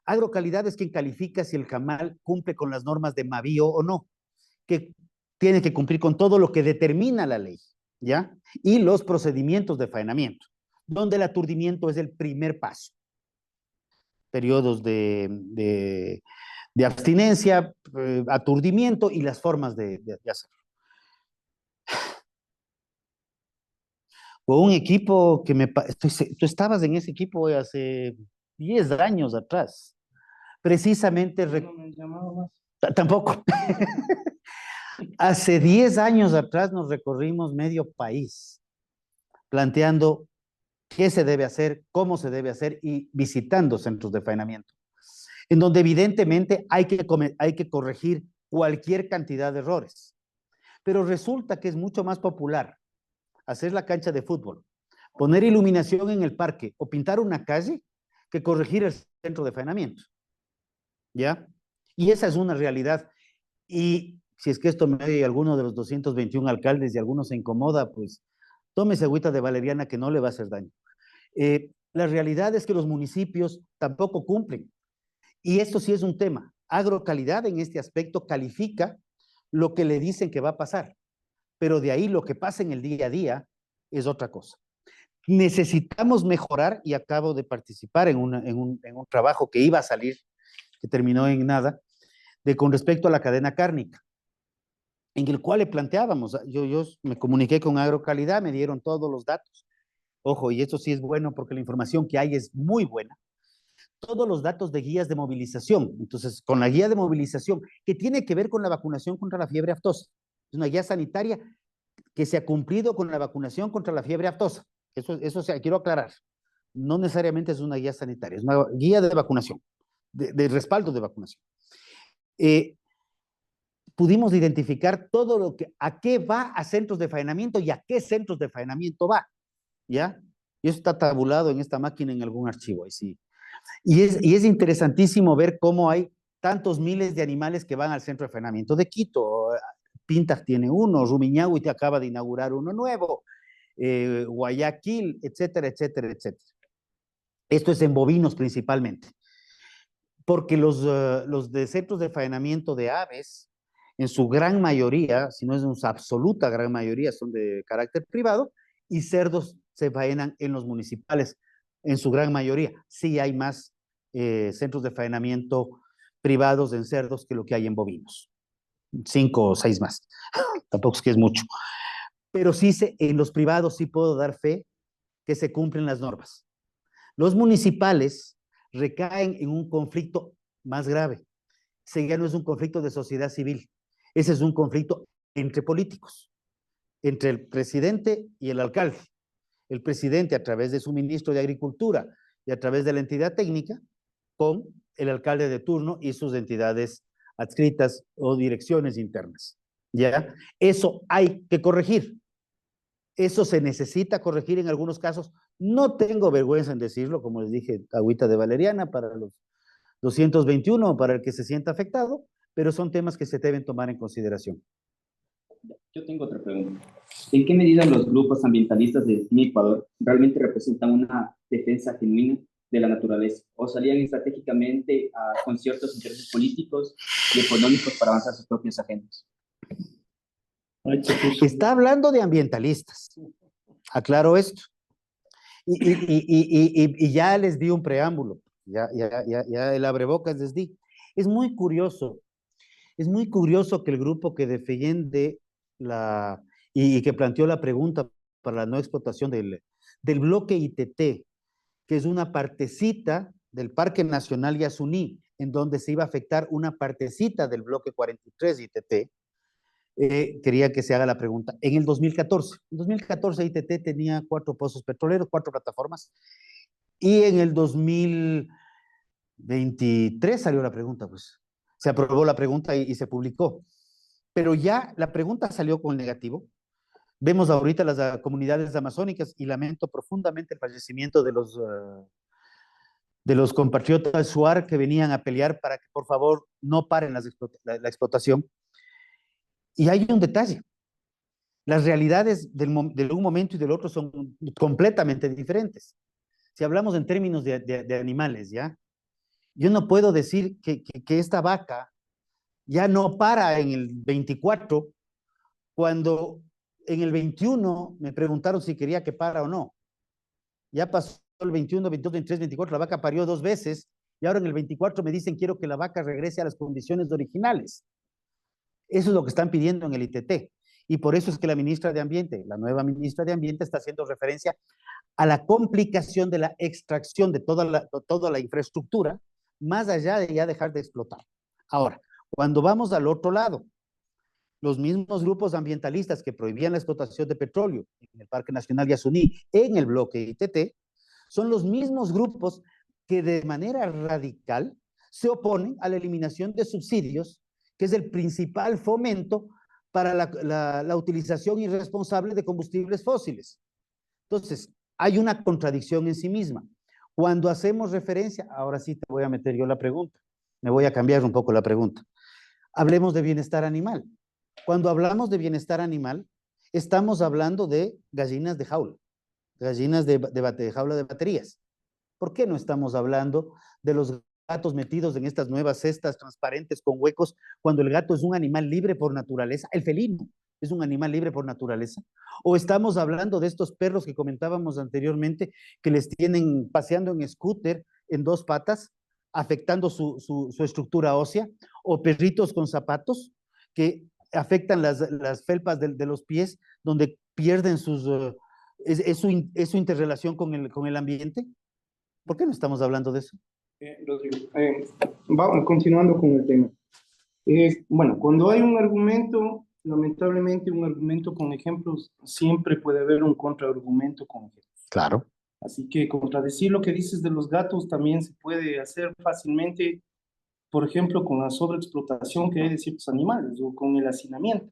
Agrocalidad es quien califica si el camal cumple con las normas de Mavío o no, que tiene que cumplir con todo lo que determina la ley, ¿ya? Y los procedimientos de faenamiento, donde el aturdimiento es el primer paso. Periodos de abstinencia, aturdimiento y las formas de hacerlo. O un equipo que tú estabas en ese equipo hace 10 años atrás. Precisamente. No me llamaba más. Tampoco. Hace 10 años atrás nos recorrimos medio país planteando qué se debe hacer, cómo se debe hacer y visitando centros de faenamiento, en donde evidentemente hay que corregir cualquier cantidad de errores. Pero resulta que es mucho más popular hacer la cancha de fútbol poner iluminación en el parque o pintar una calle que corregir el centro de faenamiento. ¿Ya? Y esa es una realidad. Y si es que esto me oye alguno de los 221 alcaldes y alguno se incomoda, pues tómese agüita de valeriana que no le va a hacer daño. La realidad es que los municipios tampoco cumplen. Y esto sí es un tema. Agrocalidad en este aspecto califica lo que le dicen que va a pasar, pero de ahí lo que pasa en el día a día es otra cosa. Necesitamos mejorar, y acabo de participar en un trabajo que iba a salir, que terminó en nada, con respecto a la cadena cárnica, en el cual le planteábamos, yo me comuniqué con Agrocalidad, me dieron todos los datos. Ojo, y esto sí es bueno porque la información que hay es muy buena. Todos los datos de guías de movilización. Entonces, con la guía de movilización, que tiene que ver con la vacunación contra la fiebre aftosa. Es una guía sanitaria que se ha cumplido con la vacunación contra la fiebre aftosa. Eso quiero aclarar. No necesariamente es una guía sanitaria, es una guía de vacunación, de respaldo de vacunación. Pudimos identificar todo lo que, a qué va a centros de faenamiento y a qué centros de faenamiento va, ¿ya? Y eso está tabulado en esta máquina en algún archivo, ahí sí. Y es interesantísimo ver cómo hay tantos miles de animales que van al centro de faenamiento de Quito. Pintas tiene uno, Rumiñahui te acaba de inaugurar uno nuevo, Guayaquil, etcétera, etcétera, etcétera. Esto es en bovinos principalmente, porque los de centros de faenamiento de aves, en su gran mayoría, si no es en su absoluta gran mayoría, son de carácter privado, y cerdos se faenan en los municipales, en su gran mayoría. Sí hay más centros de faenamiento privados en cerdos que lo que hay en bovinos. 5 o 6 más. Tampoco es que es mucho. Pero sí, en los privados sí puedo dar fe que se cumplen las normas. Los municipales recaen en un conflicto más grave. Ese ya no es un conflicto de sociedad civil. Ese es un conflicto entre políticos, entre el presidente y el alcalde. El presidente a través de su ministro de Agricultura y a través de la entidad técnica, con el alcalde de turno y sus entidades adscritas o direcciones internas. ¿Ya? Eso hay que corregir. Eso se necesita corregir en algunos casos. No tengo vergüenza en decirlo, como les dije, agüita de valeriana para los 221 o para el que se sienta afectado, pero son temas que se deben tomar en consideración. Yo tengo otra pregunta. ¿En qué medida los grupos ambientalistas de Ecuador realmente representan una defensa genuina de la naturaleza o salían estratégicamente con ciertos intereses políticos y económicos para avanzar sus propias agendas? Está hablando de ambientalistas. Aclaro esto. Y ya les di un preámbulo. Ya el abrebocas les di. Es muy curioso que el grupo que defiende y que planteó la pregunta para la no explotación del bloque ITT, que es una partecita del Parque Nacional Yasuní, en donde se iba a afectar una partecita del bloque 43 ITT, quería que se haga la pregunta. En el 2014 ITT tenía 4 pozos petroleros, 4 plataformas, y en el 2023 salió la pregunta, pues. Se aprobó la pregunta y se publicó. Pero ya la pregunta salió con negativo. Vemos ahorita las comunidades amazónicas y lamento profundamente el fallecimiento de los compatriotas Shuar que venían a pelear para que por favor no paren la explotación. Y hay un detalle. Las realidades de un momento y del otro son completamente diferentes. Si hablamos en términos de animales, ¿ya? Yo no puedo decir que esta vaca ya no para en el 24, cuando en el 21 me preguntaron si quería que para o no. Ya pasó el 21, 22, 23, 24, la vaca parió 2 veces, y ahora en el 24 me dicen quiero que la vaca regrese a las condiciones originales. Eso es lo que están pidiendo en el ITT. Y por eso es que la ministra de Ambiente, la nueva ministra de Ambiente, está haciendo referencia a la complicación de la extracción de toda la infraestructura, más allá de ya dejar de explotar. Ahora, cuando vamos al otro lado, los mismos grupos ambientalistas que prohibían la explotación de petróleo en el Parque Nacional Yasuní, en el bloque ITT, son los mismos grupos que de manera radical se oponen a la eliminación de subsidios, que es el principal fomento para la utilización irresponsable de combustibles fósiles. Entonces, hay una contradicción en sí misma. Cuando hacemos referencia, ahora sí te voy a meter yo la pregunta, me voy a cambiar un poco la pregunta. Hablemos de bienestar animal. Cuando hablamos de bienestar animal, estamos hablando de gallinas de jaula, gallinas de jaula de baterías. ¿Por qué no estamos hablando de los gatos metidos en estas nuevas cestas transparentes con huecos, cuando el gato es un animal libre por naturaleza? El felino es un animal libre por naturaleza. O estamos hablando de estos perros que comentábamos anteriormente, que les tienen paseando en scooter en dos patas, afectando su estructura ósea, o perritos con zapatos que afectan las felpas de los pies, donde pierden su interrelación con el ambiente. ¿Por qué no estamos hablando de eso? Rodrigo, continuando con el tema. Bueno, cuando hay un argumento, lamentablemente un argumento con ejemplos, siempre puede haber un contraargumento con ejemplos. Claro. Así que contradecir lo que dices de los gatos también se puede hacer fácilmente, por ejemplo, con la sobreexplotación que hay de ciertos animales o con el hacinamiento.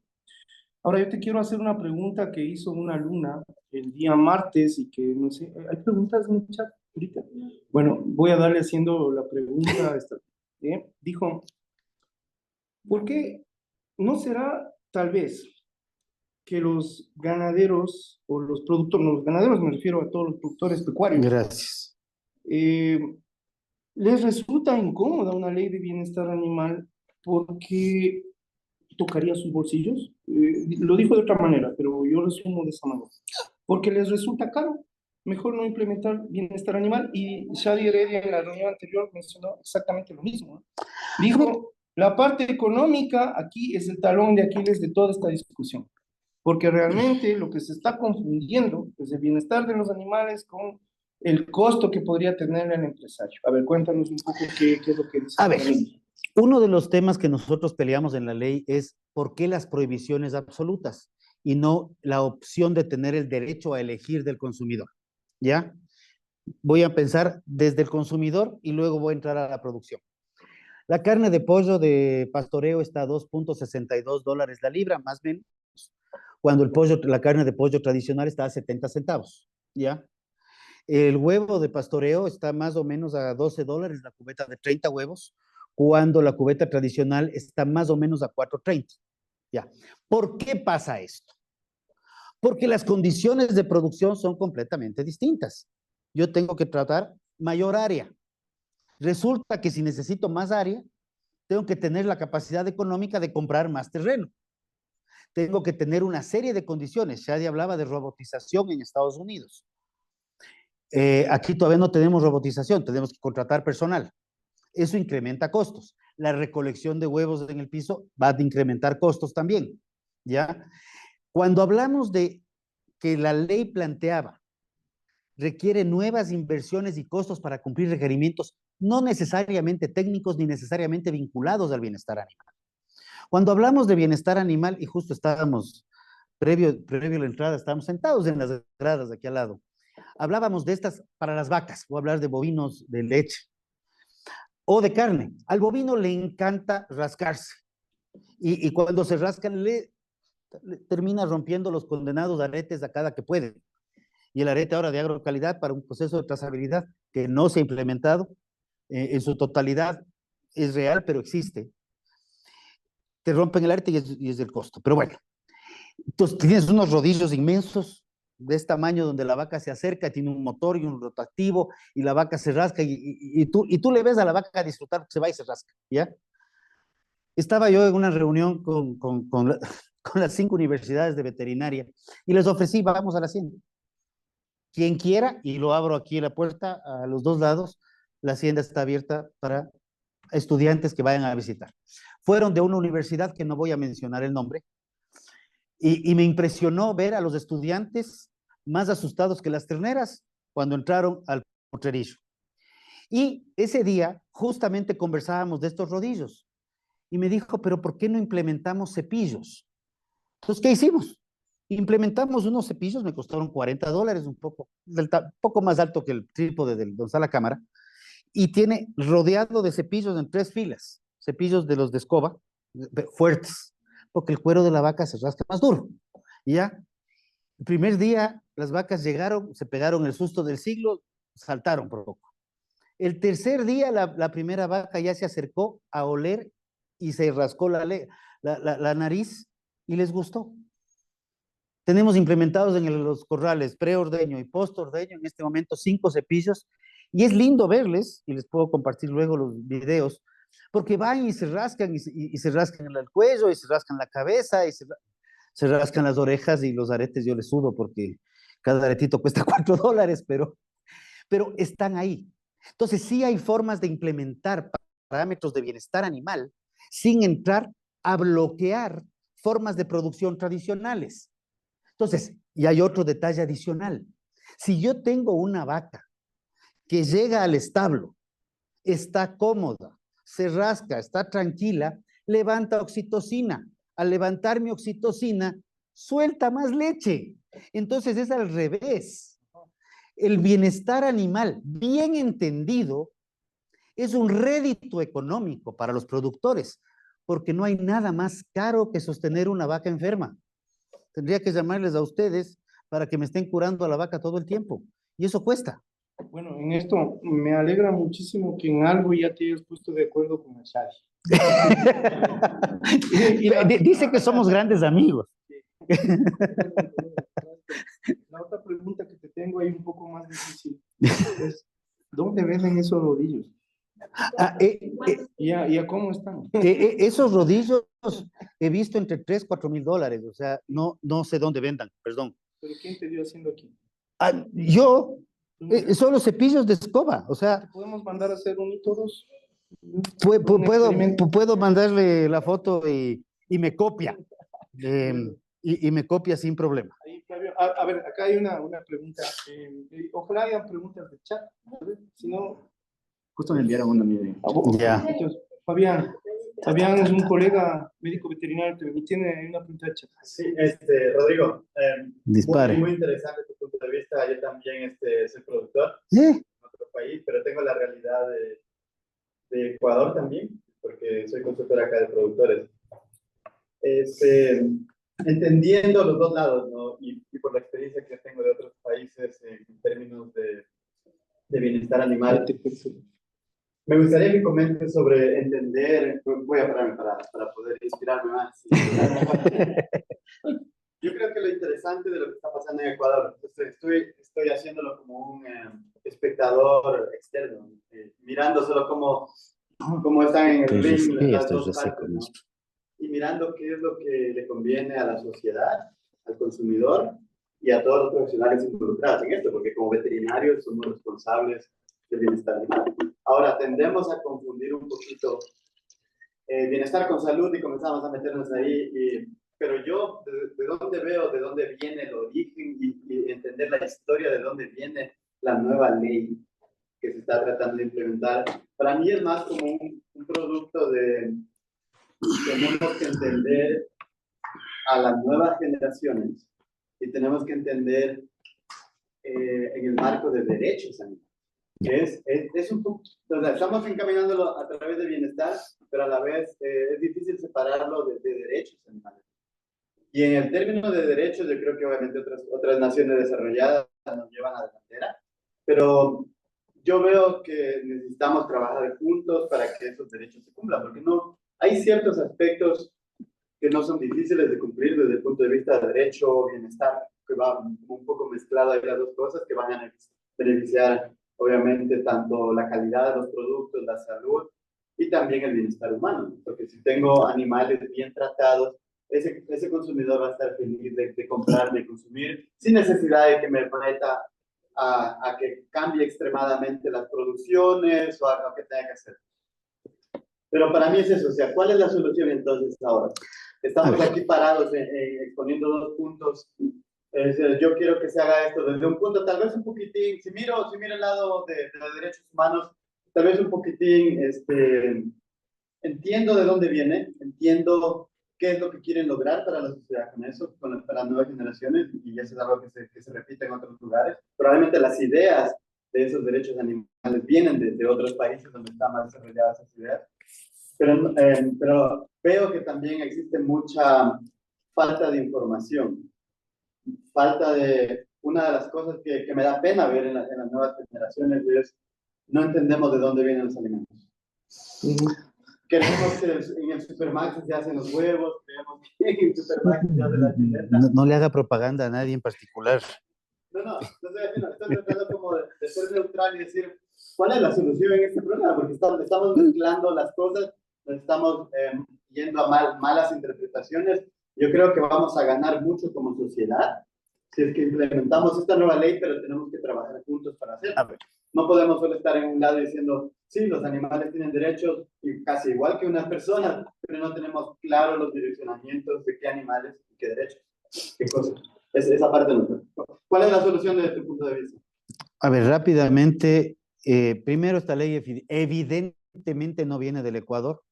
Ahora yo te quiero hacer una pregunta que hizo una alumna el día martes y que no sé, ¿hay preguntas en el chat ahorita? Bueno, voy a darle haciendo la pregunta. Dijo, ¿por qué no será tal vez que los ganaderos o los productores, los ganaderos me refiero a todos los productores pecuarios, Gracias. les resulta incómoda una ley de bienestar animal porque tocaría sus bolsillos? Lo dijo de otra manera, pero yo resumo de esa manera. Porque les resulta caro. Mejor no implementar bienestar animal. Y Shadi Heredia en la reunión anterior mencionó exactamente lo mismo. Dijo, la parte económica aquí es el talón de Aquiles de toda esta discusión. Porque realmente lo que se está confundiendo es el bienestar de los animales con el costo que podría tener el empresario. A ver, cuéntanos un poco qué es lo que dice. A ver, uno de los temas que nosotros peleamos en la ley es por qué las prohibiciones absolutas y no la opción de tener el derecho a elegir del consumidor, ¿ya? Voy a pensar desde el consumidor y luego voy a entrar a la producción. La carne de pollo de pastoreo está a $2.62 la libra, más o menos, cuando la carne de pollo tradicional está a 70 centavos, ¿ya? El huevo de pastoreo está más o menos a $12 la cubeta de 30 huevos, cuando la cubeta tradicional está más o menos a 4.30. ¿Ya? ¿Por qué pasa esto? Porque las condiciones de producción son completamente distintas. Yo tengo que tratar mayor área. Resulta que si necesito más área, tengo que tener la capacidad económica de comprar más terreno. Tengo que tener una serie de condiciones. Shadi hablaba de robotización en Estados Unidos. Aquí todavía no tenemos robotización, tenemos que contratar personal. Eso incrementa costos. La recolección de huevos en el piso va a incrementar costos también, ¿ya? Cuando hablamos de que la ley planteaba requiere nuevas inversiones y costos para cumplir requerimientos no necesariamente técnicos ni necesariamente vinculados al bienestar animal. Cuando hablamos de bienestar animal, y justo estábamos, previo a la entrada, estábamos sentados en las gradas de aquí al lado, hablábamos de estas para las vacas, voy a hablar de bovinos de leche o de carne. Al bovino le encanta rascarse y cuando se rascan le termina rompiendo los condenados aretes a cada que puede. Y el arete ahora de agrocalidad para un proceso de trazabilidad que no se ha implementado en su totalidad es real, pero existe. Te rompen el arete y es del costo. Pero bueno, entonces tienes unos rodillos inmensos de este tamaño donde la vaca se acerca, tiene un motor y un rotativo y la vaca se rasca y tú le ves a la vaca disfrutar, se va y se rasca, ¿ya? Estaba yo en una reunión con las 5 universidades de veterinaria y les ofrecí, vamos a la hacienda. Quien quiera, y lo abro aquí en la puerta a los dos lados, la hacienda está abierta para estudiantes que vayan a visitar. Fueron de una universidad que no voy a mencionar el nombre, y me impresionó ver a los estudiantes más asustados que las terneras cuando entraron al potrerillo. Y ese día justamente conversábamos de estos rodillos y me dijo, pero ¿por qué no implementamos cepillos? Entonces, ¿qué hicimos? Implementamos unos cepillos, me costaron $40, un poco más alto que el trípode del donde está la cámara, y tiene rodeado de cepillos en 3 filas, cepillos de los de escoba, fuertes, porque el cuero de la vaca se rasca más duro. ¿Ya? El primer día las vacas llegaron, se pegaron el susto del siglo, saltaron por poco. El tercer día la primera vaca ya se acercó a oler y se rascó la nariz y les gustó. Tenemos implementados en los corrales preordeño y postordeño en este momento 5 cepillos y es lindo verles, y les puedo compartir luego los videos, porque van y se rascan y se rascan el cuello y se rascan la cabeza y se rascan las orejas y los aretes yo les sudo porque cada aretito cuesta $4, pero están ahí. Entonces sí hay formas de implementar parámetros de bienestar animal sin entrar a bloquear formas de producción tradicionales. Entonces, y hay otro detalle adicional. Si yo tengo una vaca que llega al establo, está cómoda, se rasca, está tranquila, levanta oxitocina. Al levantar mi oxitocina, suelta más leche. Entonces es al revés. El bienestar animal, bien entendido, es un rédito económico para los productores, porque no hay nada más caro que sostener una vaca enferma. Tendría que llamarles a ustedes para que me estén curando a la vaca todo el tiempo. Y eso cuesta. Bueno, en esto me alegra muchísimo que en algo ya te hayas puesto de acuerdo con el Shadi. Dice que somos grandes amigos. La otra pregunta que te tengo ahí un poco más difícil es, ¿dónde venden esos rodillos? ¿Y a cómo están? Esos rodillos he visto entre $3,000 a $4,000, o sea, no sé dónde vendan, perdón. ¿Pero quién te dio haciendo aquí? Yo, son los cepillos de escoba, o sea. ¿Podemos mandar a hacer un y todos? Puedo mandarle la foto y me copia, y me copia sin problema. Ahí, Flavio, a ver, acá hay una pregunta, ojalá hayan preguntas de chat, si no... Justo me enviaron una mía. Ya. Entonces, Fabián es un colega médico veterinario y tiene una pregunta de chat. Sí, Rodrigo, Dispare. muy interesante tu punto de vista. Yo también soy productor ¿Sí? en otro país, pero tengo la realidad de Ecuador también, porque soy consultor acá de productores. Entendiendo los dos lados, ¿no? Y por la experiencia que tengo de otros países en términos de bienestar animal, me gustaría que comentes sobre entender, voy a pararme para poder inspirarme más. Yo creo que lo interesante de lo que está pasando en Ecuador, estoy haciéndolo como un espectador externo, mirando solo cómo están en el ring las dos partes, ¿no? Y mirando qué es lo que le conviene a la sociedad, al consumidor y a todos los profesionales involucrados en esto, porque como veterinarios somos responsables del bienestar animal. Ahora, tendemos a confundir un poquito bienestar con salud y comenzamos a meternos ahí, pero yo, de dónde veo, de dónde viene el origen y entender la historia de dónde viene la nueva ley que se está tratando de implementar, para mí es más como un producto de tenemos que entender a las nuevas generaciones y tenemos que entender en el marco de derechos animales. Es un poco, o sea, estamos encaminándolo a través de bienestar, pero a la vez es difícil separarlo de derechos animales. Y en el término de derechos, yo creo que obviamente otras naciones desarrolladas nos llevan a la delantera, pero yo veo que necesitamos trabajar juntos para que esos derechos se cumplan, porque no, hay ciertos aspectos que no son difíciles de cumplir desde el punto de vista de derecho o bienestar, que va un poco mezclado ahí las dos cosas, que van a beneficiar obviamente tanto la calidad de los productos, la salud y también el bienestar humano, porque si tengo animales bien tratados, ese consumidor va a estar feliz de comprar, de consumir, sin necesidad de que me meta a que cambie extremadamente las producciones o a que tenga que hacer. Pero para mí es eso, o sea, ¿cuál es la solución entonces ahora? Estamos aquí parados exponiendo dos puntos. Yo quiero que se haga esto desde un punto, tal vez un poquitín, si miro el lado de los derechos humanos, tal vez un poquitín, entiendo de dónde viene, entiendo qué es lo que quieren lograr para la sociedad con eso, para las nuevas generaciones, y eso es algo que se repite en otros lugares. Probablemente las ideas de esos derechos animales vienen de otros países donde están más desarrolladas esas ideas. Pero veo que también existe mucha falta de información, falta de una de las cosas que me da pena ver en las nuevas generaciones es no entendemos de dónde vienen los alimentos. Creemos que en el Supermax se hacen los huevos, creemos que en el Supermax se hace la chuleta. No le haga propaganda a nadie en particular. No, estoy tratando como de ser neutral y decir, ¿cuál es la solución en este problema? Porque estamos mezclando las cosas, nos estamos yendo a malas interpretaciones. Yo creo que vamos a ganar mucho como sociedad si es que implementamos esta nueva ley, pero tenemos que trabajar juntos para hacerlo. No podemos solo estar en un lado diciendo, sí, los animales tienen derechos, y casi igual que unas personas, pero no tenemos claro los direccionamientos de qué animales y qué derechos, qué cosas. Esa parte no. ¿Cuál es la solución desde tu punto de vista? A ver, rápidamente, primero esta ley evidentemente no viene del Ecuador.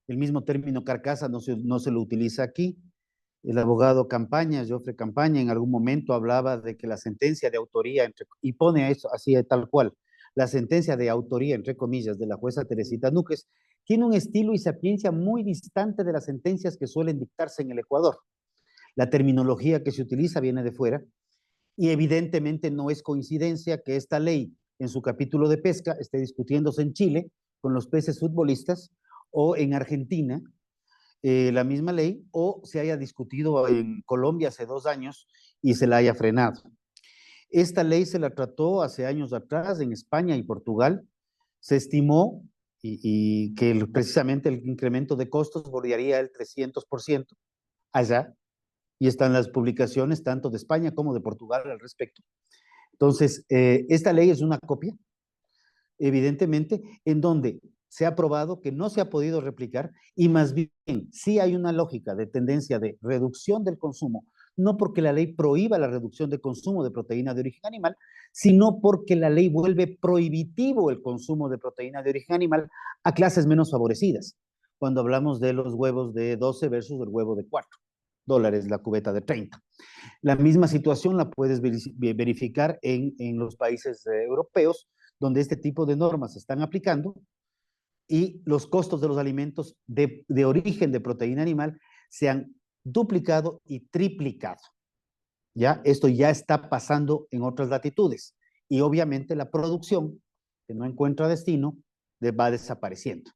El mismo término carcasa no se lo utiliza aquí. El abogado Campaña, Jofre Campaña, en algún momento hablaba de que la sentencia de autoría, y pone eso así tal cual, la sentencia de autoría, entre comillas, de la jueza Teresita Núquez, tiene un estilo y sapiencia muy distante de las sentencias que suelen dictarse en el Ecuador. La terminología que se utiliza viene de fuera, y evidentemente no es coincidencia que esta ley, en su capítulo de pesca, esté discutiéndose en Chile con los peces futbolistas, o en Argentina, la misma ley, o se haya discutido en Colombia hace 2 años y se la haya frenado. Esta ley se la trató hace años atrás en España y Portugal. Se estimó y que precisamente el incremento de costos bordearía el 300% allá, y están las publicaciones tanto de España como de Portugal al respecto. Entonces, esta ley es una copia, evidentemente, en donde se ha probado que no se ha podido replicar, y más bien sí hay una lógica de tendencia de reducción del consumo, no porque la ley prohíba la reducción de consumo de proteína de origen animal, sino porque la ley vuelve prohibitivo el consumo de proteína de origen animal a clases menos favorecidas, cuando hablamos de los huevos de 12 versus el huevo de $4, la cubeta de 30. La misma situación la puedes verificar en los países europeos, donde este tipo de normas se están aplicando, y los costos de los alimentos de origen de proteína animal se han duplicado y triplicado. ¿Ya? Esto ya está pasando en otras latitudes, y obviamente la producción, que no encuentra destino, va desapareciendo.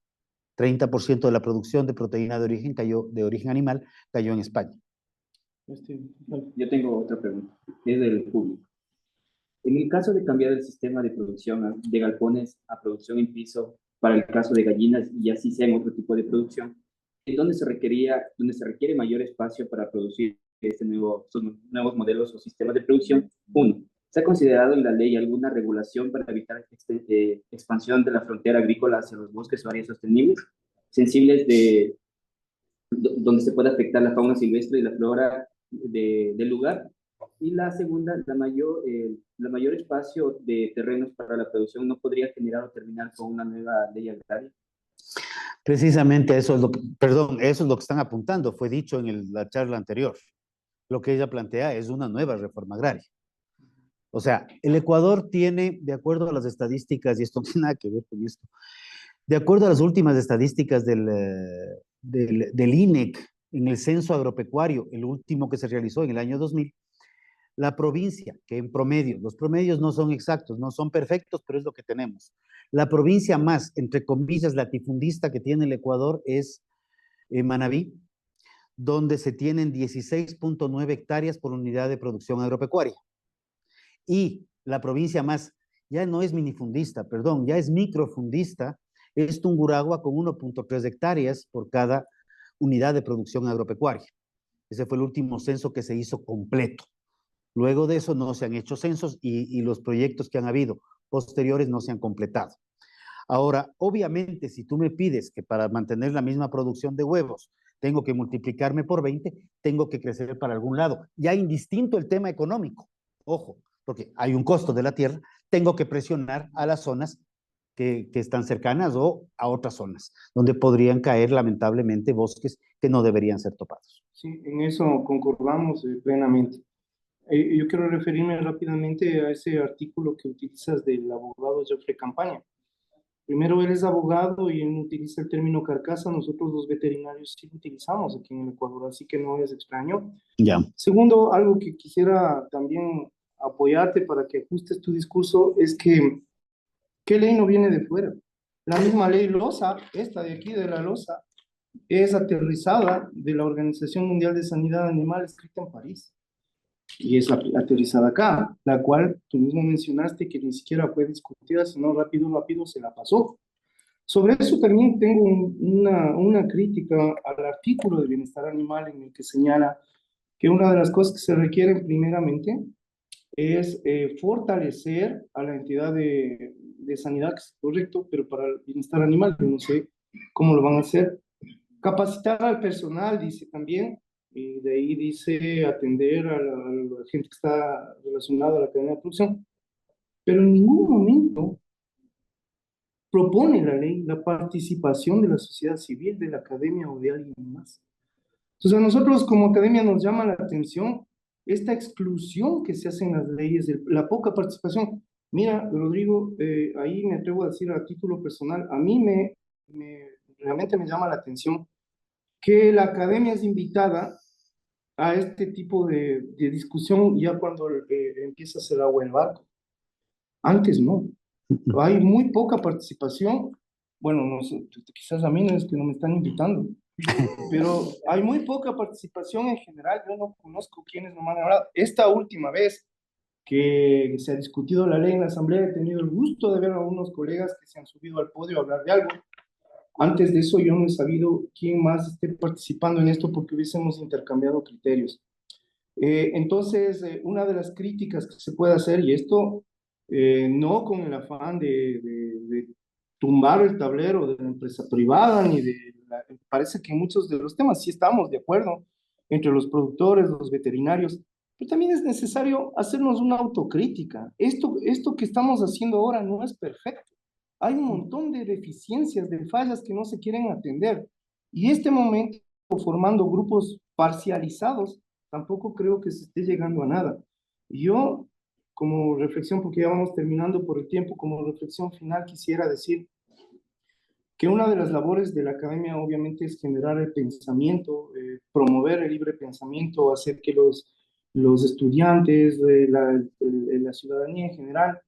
30% de la producción de proteína de origen animal cayó en España. Yo tengo otra pregunta, es del público. En el caso de cambiar el sistema de producción de galpones a producción en piso, para el caso de gallinas, y así sea en otro tipo de producción, ¿en dónde se requiere mayor espacio para producir estos nuevos modelos o sistemas de producción? Uno, ¿se ha considerado en la ley alguna regulación para evitar expansión de la frontera agrícola hacia los bosques o áreas sostenibles, sensibles donde se puede afectar la fauna silvestre y la flora del lugar? Y la segunda, la mayor espacio de terrenos para la producción no podría generar o terminar con una nueva ley agraria. Precisamente eso es eso es lo que están apuntando, fue dicho en la charla anterior. Lo que ella plantea es una nueva reforma agraria. O sea, el Ecuador tiene, de acuerdo a las estadísticas, y esto no tiene nada que ver con esto, de acuerdo a las últimas estadísticas del INEC, en el censo agropecuario, el último que se realizó en el año 2000, la provincia, que en promedio, los promedios no son exactos, no son perfectos, pero es lo que tenemos. La provincia más, entre comillas, latifundista que tiene el Ecuador es Manabí, donde se tienen 16.9 hectáreas por unidad de producción agropecuaria. Y la provincia más, ya no es minifundista, perdón, ya es microfundista, es Tungurahua, con 1.3 hectáreas por cada unidad de producción agropecuaria. Ese fue el último censo que se hizo completo. Luego de eso no se han hecho censos, y los proyectos que han habido posteriores no se han completado. Ahora, obviamente, si tú me pides que para mantener la misma producción de huevos tengo que multiplicarme por 20, tengo que crecer para algún lado. Ya indistinto el tema económico, ojo, porque hay un costo de la tierra, tengo que presionar a las zonas que están cercanas o a otras zonas, donde podrían caer lamentablemente bosques que no deberían ser topados. Sí, en eso concordamos plenamente. Yo quiero referirme rápidamente a ese artículo que utilizas del abogado Jofre Campaña. Primero, él es abogado y él utiliza el término carcasa. Nosotros los veterinarios sí lo utilizamos aquí en el Ecuador, así que no es extraño. Ya. Segundo, algo que quisiera también apoyarte para que ajustes tu discurso es que, ¿qué ley no viene de fuera? La misma ley LOSA, esta de aquí de la LOSA, es aterrizada de la Organización Mundial de Sanidad Animal escrita en París. Y es aterrizada acá, la cual tú mismo mencionaste que ni siquiera fue discutida, sino rápido, rápido se la pasó. Sobre eso también tengo una crítica al artículo de bienestar animal en el que señala que una de las cosas que se requieren primeramente es fortalecer a la entidad de sanidad, que es correcto, pero para el bienestar animal, yo no sé cómo lo van a hacer. Capacitar al personal, dice también, y de ahí dice atender a la gente que está relacionada a la cadena de producción, pero en ningún momento propone la ley la participación de la sociedad civil, de la academia o de alguien más. Entonces a nosotros como academia nos llama la atención esta exclusión que se hace en las leyes, la poca participación. Mira, Rodrigo, ahí me atrevo a decir a título personal, a mí realmente me llama la atención que la academia es invitada a este tipo de discusión ya cuando empieza a hacer agua el barco. Antes no. Hay muy poca participación. Bueno, no sé, quizás a mí no es que no me están invitando, pero hay muy poca participación en general. Yo no conozco quiénes no me han hablado. Esta última vez que se ha discutido la ley en la Asamblea, he tenido el gusto de ver a unos colegas que se han subido al podio a hablar de algo. Antes de eso yo no he sabido quién más esté participando en esto porque hubiésemos intercambiado criterios. Entonces, una de las críticas que se puede hacer, y esto no con el afán de tumbar el tablero de la empresa privada, parece que en muchos de los temas sí estamos de acuerdo, entre los productores, los veterinarios, pero también es necesario hacernos una autocrítica. Esto que estamos haciendo ahora no es perfecto. Hay un montón de deficiencias, de fallas que no se quieren atender. Y este momento, formando grupos parcializados, tampoco creo que se esté llegando a nada. Yo, como reflexión, porque ya vamos terminando por el tiempo, como reflexión final quisiera decir que una de las labores de la academia obviamente es generar el pensamiento, promover el libre pensamiento, hacer que los estudiantes, la ciudadanía en general,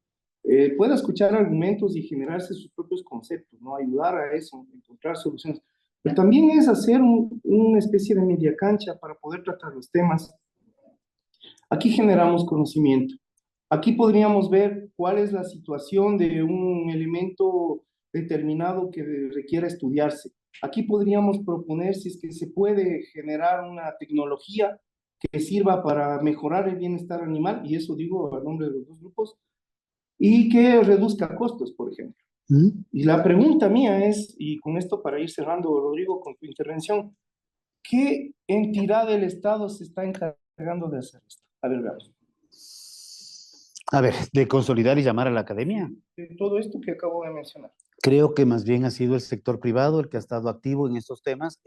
pueda escuchar argumentos y generarse sus propios conceptos, ¿no? Ayudar a eso, encontrar soluciones. Pero también es hacer una especie de media cancha para poder tratar los temas. Aquí generamos conocimiento. Aquí podríamos ver cuál es la situación de un elemento determinado que requiera estudiarse. Aquí podríamos proponer si es que se puede generar una tecnología que sirva para mejorar el bienestar animal, y eso digo a nombre de los dos grupos, y que reduzca costos, por ejemplo. Y la pregunta mía es, y con esto para ir cerrando, Rodrigo, con tu intervención, ¿qué entidad del Estado se está encargando de hacer esto? A ver, veamos. A ver, de consolidar y llamar a la academia. De todo esto que acabo de mencionar. Creo que más bien ha sido el sector privado el que ha estado activo en estos temas.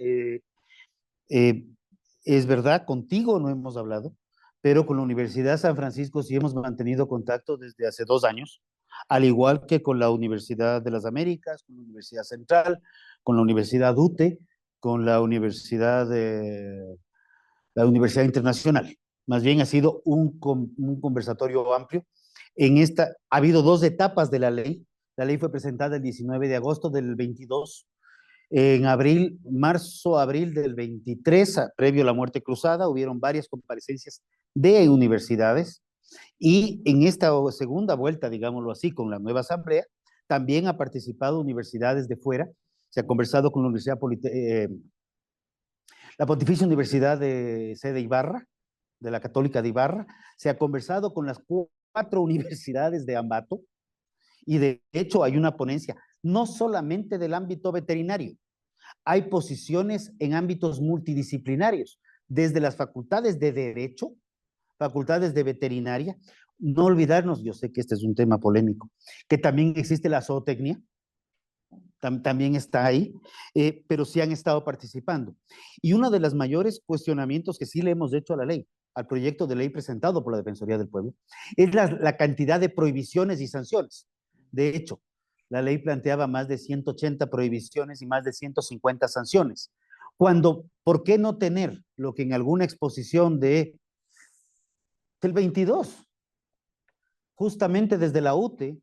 Es verdad, contigo no hemos hablado, pero con la Universidad de San Francisco sí hemos mantenido contacto desde hace 2 años, al igual que con la Universidad de las Américas, con la Universidad Central, con la Universidad UTE, con la Universidad Internacional. Más bien ha sido un conversatorio amplio. Ha habido 2 etapas de la ley. La ley fue presentada el 19 de agosto del 22. En marzo-abril del 23, previo a la muerte cruzada, hubieron varias comparecencias de universidades, y en esta segunda vuelta, digámoslo así, con la nueva asamblea, también ha participado universidades de fuera. Se ha conversado con la Pontificia Universidad de Sede Ibarra, de la Católica de Ibarra. Se ha conversado con las 4 universidades de Ambato, y de hecho hay una ponencia, no solamente del ámbito veterinario, hay posiciones en ámbitos multidisciplinarios, desde las facultades de Derecho, facultades de Veterinaria. No olvidarnos, yo sé que este es un tema polémico, que también existe la zootecnia, también está ahí, pero sí han estado participando. Y uno de los mayores cuestionamientos que sí le hemos hecho a la ley, al proyecto de ley presentado por la Defensoría del Pueblo, es la cantidad de prohibiciones y sanciones. De hecho, la ley planteaba más de 180 prohibiciones y más de 150 sanciones. ¿Por qué no tener lo que en alguna exposición del 22 justamente desde la UTE,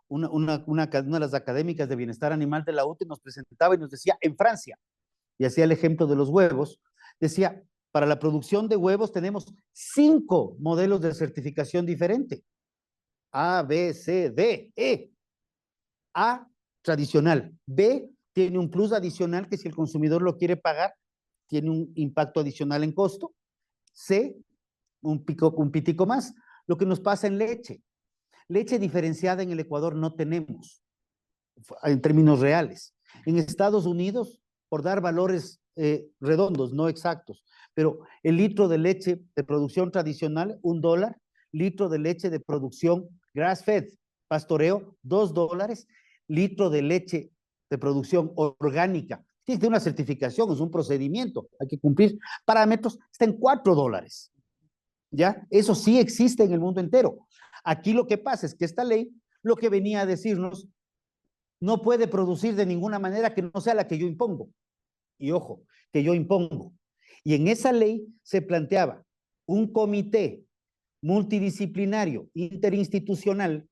una de las académicas de bienestar animal de la UTE nos presentaba y nos decía, en Francia, y hacía el ejemplo de los huevos, decía, para la producción de huevos tenemos 5 modelos de certificación diferente. A, B, C, D, E. A, tradicional. B, tiene un plus adicional que si el consumidor lo quiere pagar, tiene un impacto adicional en costo. C, un pitico más. Lo que nos pasa en leche. Leche diferenciada en el Ecuador no tenemos, en términos reales. En Estados Unidos, por dar valores redondos, no exactos, pero el litro de leche de producción tradicional, $1, litro de leche de producción grass-fed, pastoreo, $2, litro de leche de producción orgánica, tiene una certificación, es un procedimiento, hay que cumplir parámetros, está en $4. ¿Ya? Eso sí existe en el mundo entero. Aquí lo que pasa es que esta ley, lo que venía a decirnos, no puede producir de ninguna manera que no sea la que yo impongo. Y ojo, que yo impongo. Y en esa ley se planteaba un comité multidisciplinario, interinstitucional,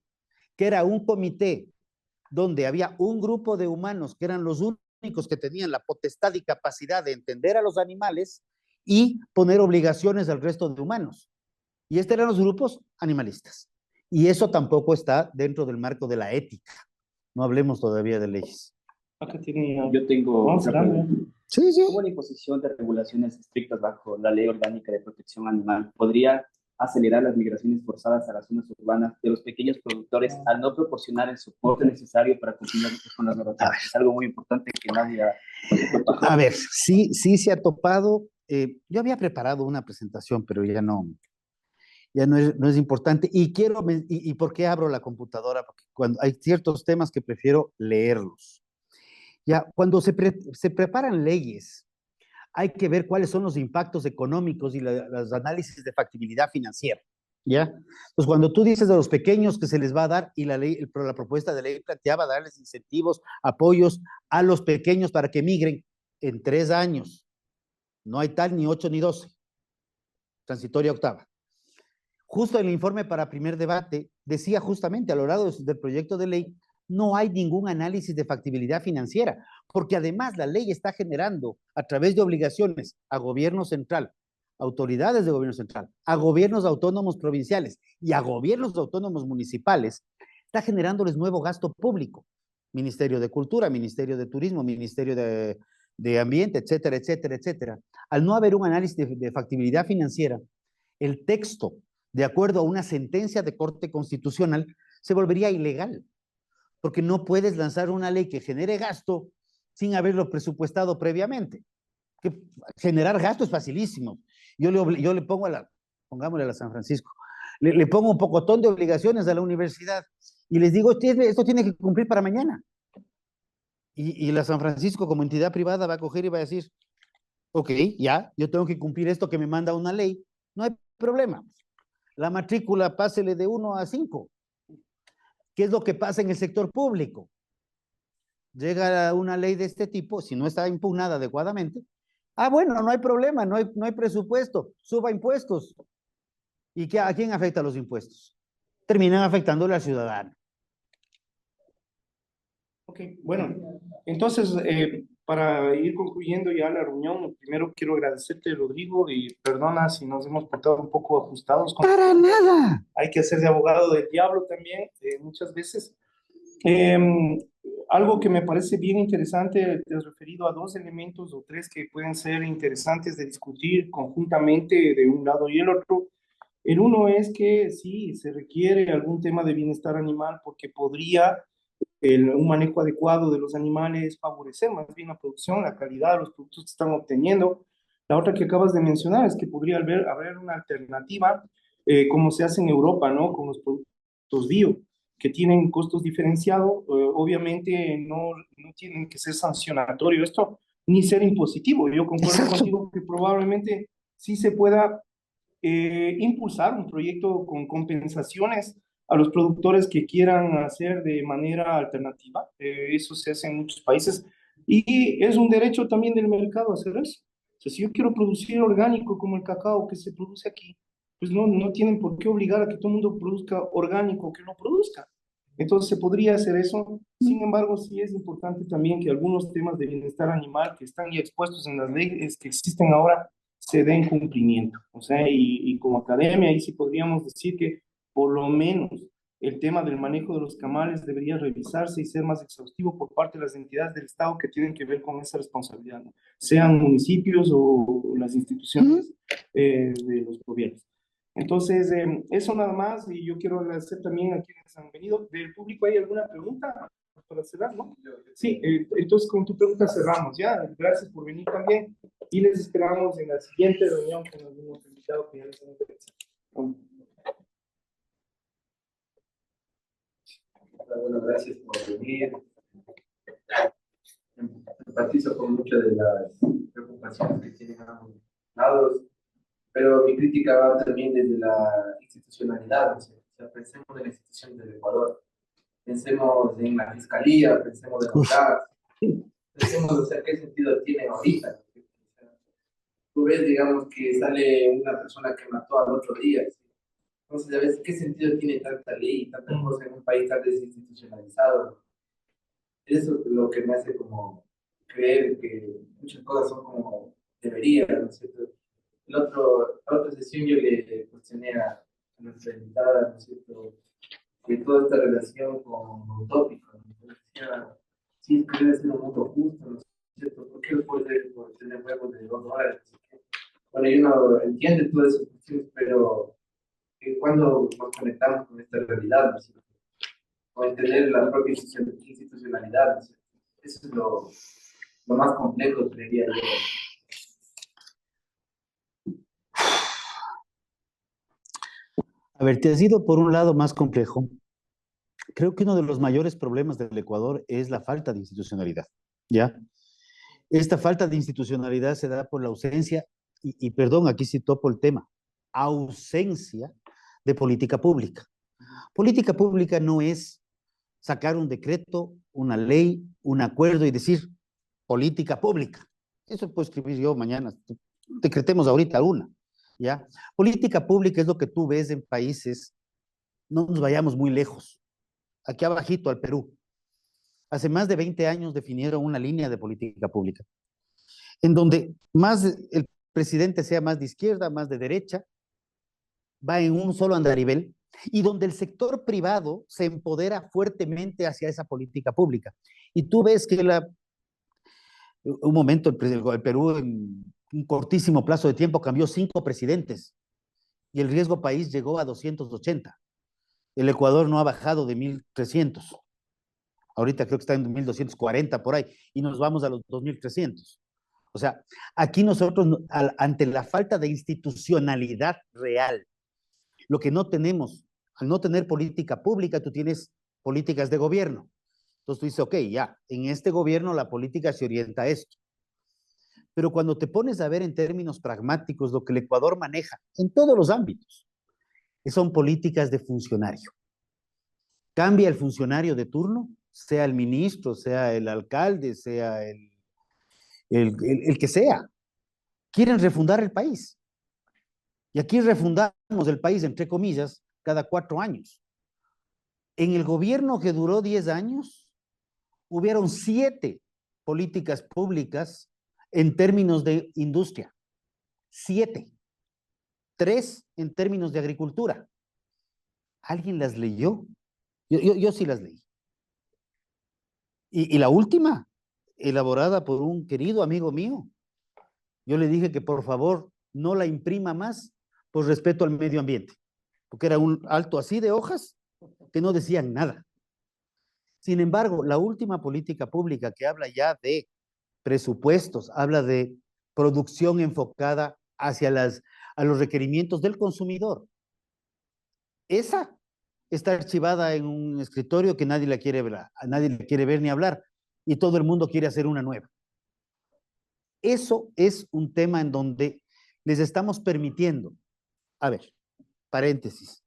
que era un comité donde había un grupo de humanos que eran los únicos que tenían la potestad y capacidad de entender a los animales y poner obligaciones al resto de humanos. Y estos eran los grupos animalistas. Y eso tampoco está dentro del marco de la ética. No hablemos todavía de leyes. Acá tiene... Yo tengo otra pregunta. Sí, sí. ¿Cómo la imposición de regulaciones estrictas bajo la Ley Orgánica de Protección Animal podría acelerar las migraciones forzadas a las zonas urbanas de los pequeños productores al no proporcionar el soporte necesario para cumplir con las normativas? Es algo muy importante que nadie ha topado. A ver, sí se ha topado. Yo había preparado una presentación, pero ya no es importante. Y ¿y por qué abro la computadora? Porque cuando hay ciertos temas que prefiero leerlos. Ya, cuando se preparan leyes, hay que ver cuáles son los impactos económicos y los análisis de factibilidad financiera, ¿ya? Pues cuando tú dices de los pequeños que se les va a dar, y la propuesta de ley planteaba darles incentivos, apoyos a los pequeños para que migren en 3 años. No hay tal ni 8 ni 12. Transitoria octava. Justo el informe para primer debate decía justamente a lo largo del proyecto de ley no hay ningún análisis de factibilidad financiera, porque además la ley está generando a través de obligaciones a gobierno central, autoridades de gobierno central, a gobiernos autónomos provinciales y a gobiernos autónomos municipales, está generándoles nuevo gasto público. Ministerio de Cultura, Ministerio de Turismo, Ministerio de Ambiente, etcétera, etcétera, etcétera. Al no haber un análisis de factibilidad financiera, el texto, de acuerdo a una sentencia de Corte Constitucional, se volvería ilegal, porque no puedes lanzar una ley que genere gasto sin haberlo presupuestado previamente. Que generar gasto es facilísimo. Yo le pongo pongámosle a la San Francisco, le pongo un pocotón de obligaciones a la universidad y les digo, esto tiene que cumplir para mañana. Y la San Francisco como entidad privada va a coger y va a decir, ok, ya, yo tengo que cumplir esto que me manda una ley, no hay problema. La matrícula pásele de 1 a 5. ¿Qué es lo que pasa en el sector público? Llega una ley de este tipo, si no está impugnada adecuadamente, bueno, no hay problema, no hay presupuesto, suba impuestos. ¿Y a quién afecta los impuestos? Terminan afectándole al ciudadano. Ok, bueno, entonces, para ir concluyendo ya la reunión, primero quiero agradecerte, Rodrigo, y perdona si nos hemos portado un poco ajustados. ¡Para nada! Hay que hacer de abogado del diablo también, muchas veces. Algo que me parece bien interesante, te has referido a 2 elementos o 3 que pueden ser interesantes de discutir conjuntamente de un lado y el otro. El uno es que sí, se requiere algún tema de bienestar animal porque podría un manejo adecuado de los animales favorecer más bien la producción, la calidad de los productos que están obteniendo. La otra que acabas de mencionar es que podría haber una alternativa, como se hace en Europa, ¿no? Con los productos bio, que tienen costos diferenciados, obviamente no tienen que ser sancionatorio esto, ni ser impositivo. Yo concuerdo contigo que probablemente sí se pueda impulsar un proyecto con compensaciones a los productores que quieran hacer de manera alternativa. Eso se hace en muchos países y es un derecho también del mercado hacer eso. O sea, si yo quiero producir orgánico como el cacao que se produce aquí, pues no tienen por qué obligar a que todo el mundo produzca orgánico o que no produzca. Entonces se podría hacer eso. Sin embargo, sí es importante también que algunos temas de bienestar animal que están ya expuestos en las leyes que existen ahora se den cumplimiento. O sea, y como academia, ahí sí podríamos decir que por lo menos el tema del manejo de los camales debería revisarse y ser más exhaustivo por parte de las entidades del Estado que tienen que ver con esa responsabilidad, ¿no? Sean municipios o las instituciones de los gobiernos. Entonces, eso nada más, y yo quiero agradecer también a quienes han venido. ¿Del público hay alguna pregunta para cerrar, no? Sí, entonces con tu pregunta cerramos, ¿ya? Gracias por venir también, y les esperamos en la siguiente reunión con algún otro invitado que ya les hemos interesado. Bueno, gracias por venir. Empatizo con muchas de las preocupaciones que tienen ambos lados, pero mi crítica va también desde la institucionalidad. O sea, pensemos en la institución del Ecuador, pensemos en la fiscalía, pensemos en los GAS, pensemos, o sea, qué sentido tiene ahorita. O sea, tú ves, digamos, que sale una persona que mató al otro día. ¿Sí? Entonces, a veces, ¿qué sentido tiene tanta ley, tanta cosa en un país tan desinstitucionalizado? Eso es lo que me hace como creer que muchas cosas son como deberían, ¿no es cierto? La otra sesión yo le cuestioné a nuestra invitada, ¿no es cierto?, de toda esta relación con lo utópico, ¿no? Entonces decía, sí, es que debe ser un mundo justo, ¿no es cierto? ¿Por qué puede tener huevos de $2? Bueno, yo no entiendo todas esas cuestiones, pero cuando nos conectamos con esta realidad, ¿no es cierto?, o entender la propia institucionalidad, ¿no es cierto? Eso es lo más complejo, creería yo. A ver, te has ido por un lado más complejo. Creo que uno de los mayores problemas del Ecuador es la falta de institucionalidad, ¿ya? Esta falta de institucionalidad se da por la ausencia, y perdón, aquí sí topo el tema, ausencia de política pública. Política pública no es sacar un decreto, una ley, un acuerdo y decir política pública. Eso puedo escribir yo mañana, decretemos ahorita una, ¿ya? Política pública es lo que tú ves en países, no nos vayamos muy lejos, aquí abajito al Perú. Hace más de 20 años definieron una línea de política pública, en donde más el presidente sea más de izquierda, más de derecha, va en un solo andarivel, y donde el sector privado se empodera fuertemente hacia esa política pública. Y tú ves que un momento el Perú en un cortísimo plazo de tiempo cambió 5 presidentes y el riesgo país llegó a 280. El Ecuador no ha bajado de 1.300. Ahorita creo que está en 1.240 por ahí y nos vamos a los 2.300. O sea, aquí nosotros, ante la falta de institucionalidad real, lo que no tenemos, al no tener política pública, tú tienes políticas de gobierno. Entonces tú dices, ok, ya, en este gobierno la política se orienta a esto. Pero cuando te pones a ver en términos pragmáticos lo que el Ecuador maneja en todos los ámbitos, son políticas de funcionario. Cambia el funcionario de turno, sea el ministro, sea el alcalde, sea el que sea. Quieren refundar el país. Y aquí refundamos el país, entre comillas, cada 4 años. En el gobierno que duró 10 años, hubieron 7 políticas públicas en términos de industria. 7. 3 en términos de agricultura. ¿Alguien las leyó? Yo sí las leí. Y la última, elaborada por un querido amigo mío, yo le dije que por favor no la imprima más por respeto al medio ambiente, porque era un alto así de hojas que no decían nada. Sin embargo, la última política pública que habla ya de presupuestos, habla de producción enfocada hacia a los requerimientos del consumidor. Esa está archivada en un escritorio que nadie la quiere ver, nadie la quiere ver ni hablar, y todo el mundo quiere hacer una nueva. Eso es un tema en donde les estamos permitiendo, a ver, paréntesis,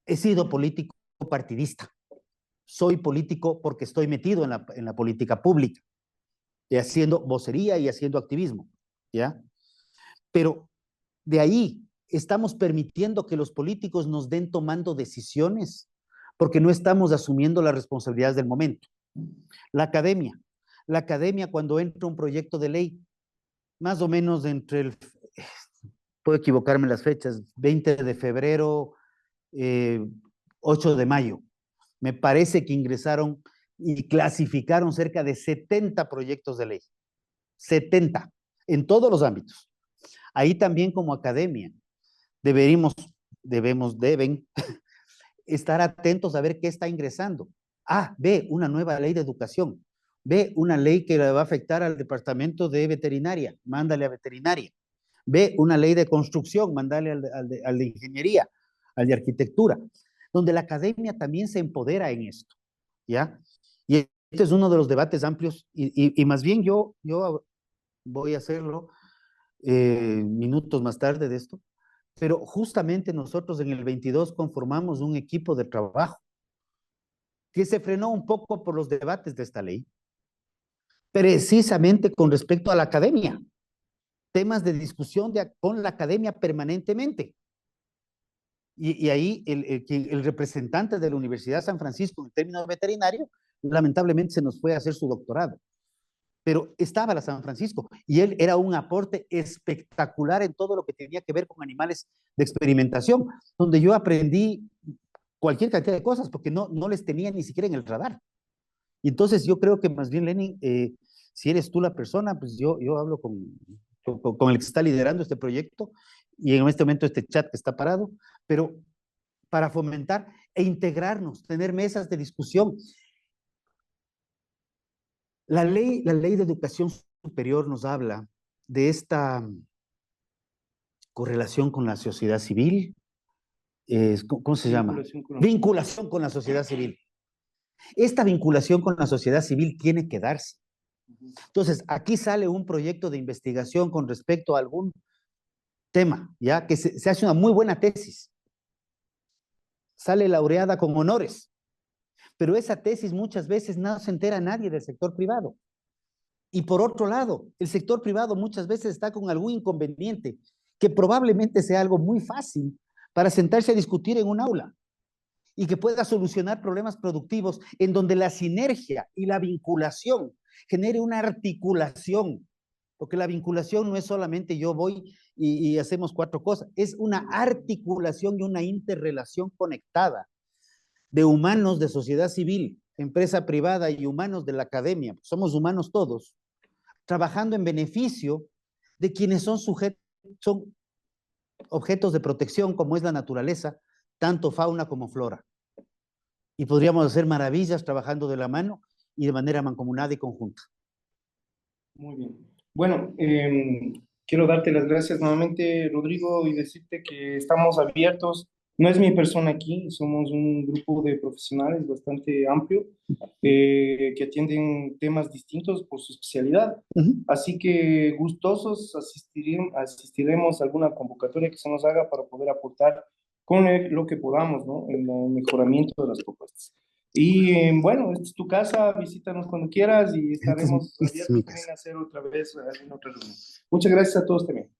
he sido político partidista, soy político porque estoy metido en la política pública, y haciendo vocería y haciendo activismo, ¿ya? Pero de ahí estamos permitiendo que los políticos nos den tomando decisiones porque no estamos asumiendo las responsabilidades del momento. La academia cuando entra un proyecto de ley, más o menos entre el, puedo equivocarme en las fechas, 20 de febrero, 8 de mayo, me parece que ingresaron y clasificaron cerca de 70 proyectos de ley. 70, en todos los ámbitos. Ahí también como academia deben estar atentos a ver qué está ingresando. Ve una nueva ley de educación, ve una ley que va a afectar al departamento de veterinaria, mándale a veterinaria. Ve una ley de construcción, mándale al de ingeniería, al de arquitectura, donde la academia también se empodera en esto, ¿ya? Y este es uno de los debates amplios y más bien yo voy a hacerlo minutos más tarde de esto, pero justamente nosotros en el 22 conformamos un equipo de trabajo que se frenó un poco por los debates de esta ley, precisamente con respecto a la academia, temas de discusión con la academia permanentemente. Y ahí el representante de la Universidad de San Francisco en términos veterinarios, lamentablemente se nos fue a hacer su doctorado. Pero estaba la San Francisco y él era un aporte espectacular en todo lo que tenía que ver con animales de experimentación, donde yo aprendí cualquier cantidad de cosas porque no les tenía ni siquiera en el radar. Y entonces yo creo que más bien, Lenin, si eres tú la persona, pues yo hablo con el que está liderando este proyecto y en este momento este chat que está parado, pero para fomentar e integrarnos, tener mesas de discusión. La ley de educación superior nos habla de esta correlación con la sociedad civil. ¿Cómo se llama? Vinculación con la sociedad civil. Esta vinculación con la sociedad civil tiene que darse. Entonces, aquí sale un proyecto de investigación con respecto a algún tema, ya que se hace una muy buena tesis. Sale laureada con honores. Pero esa tesis muchas veces no se entera nadie del sector privado. Y por otro lado, el sector privado muchas veces está con algún inconveniente que probablemente sea algo muy fácil para sentarse a discutir en un aula y que pueda solucionar problemas productivos en donde la sinergia y la vinculación genere una articulación, porque la vinculación no es solamente yo voy y hacemos 4 cosas, es una articulación y una interrelación conectada de humanos de sociedad civil, empresa privada y humanos de la academia, somos humanos todos, trabajando en beneficio de quienes son objetos de protección como es la naturaleza, tanto fauna como flora. Y podríamos hacer maravillas trabajando de la mano y de manera mancomunada y conjunta. Muy bien. Bueno, quiero darte las gracias nuevamente, Rodrigo, y decirte que estamos abiertos. No es mi persona aquí, somos un grupo de profesionales bastante amplio que atienden temas distintos por su especialidad. Así que gustosos asistiremos a alguna convocatoria que se nos haga para poder aportar con lo que podamos, ¿no? En el mejoramiento de las propuestas. Y bueno, esta es tu casa, visítanos cuando quieras y estaremos abiertos también a hacer otra vez en otra reunión. Muchas gracias a todos también.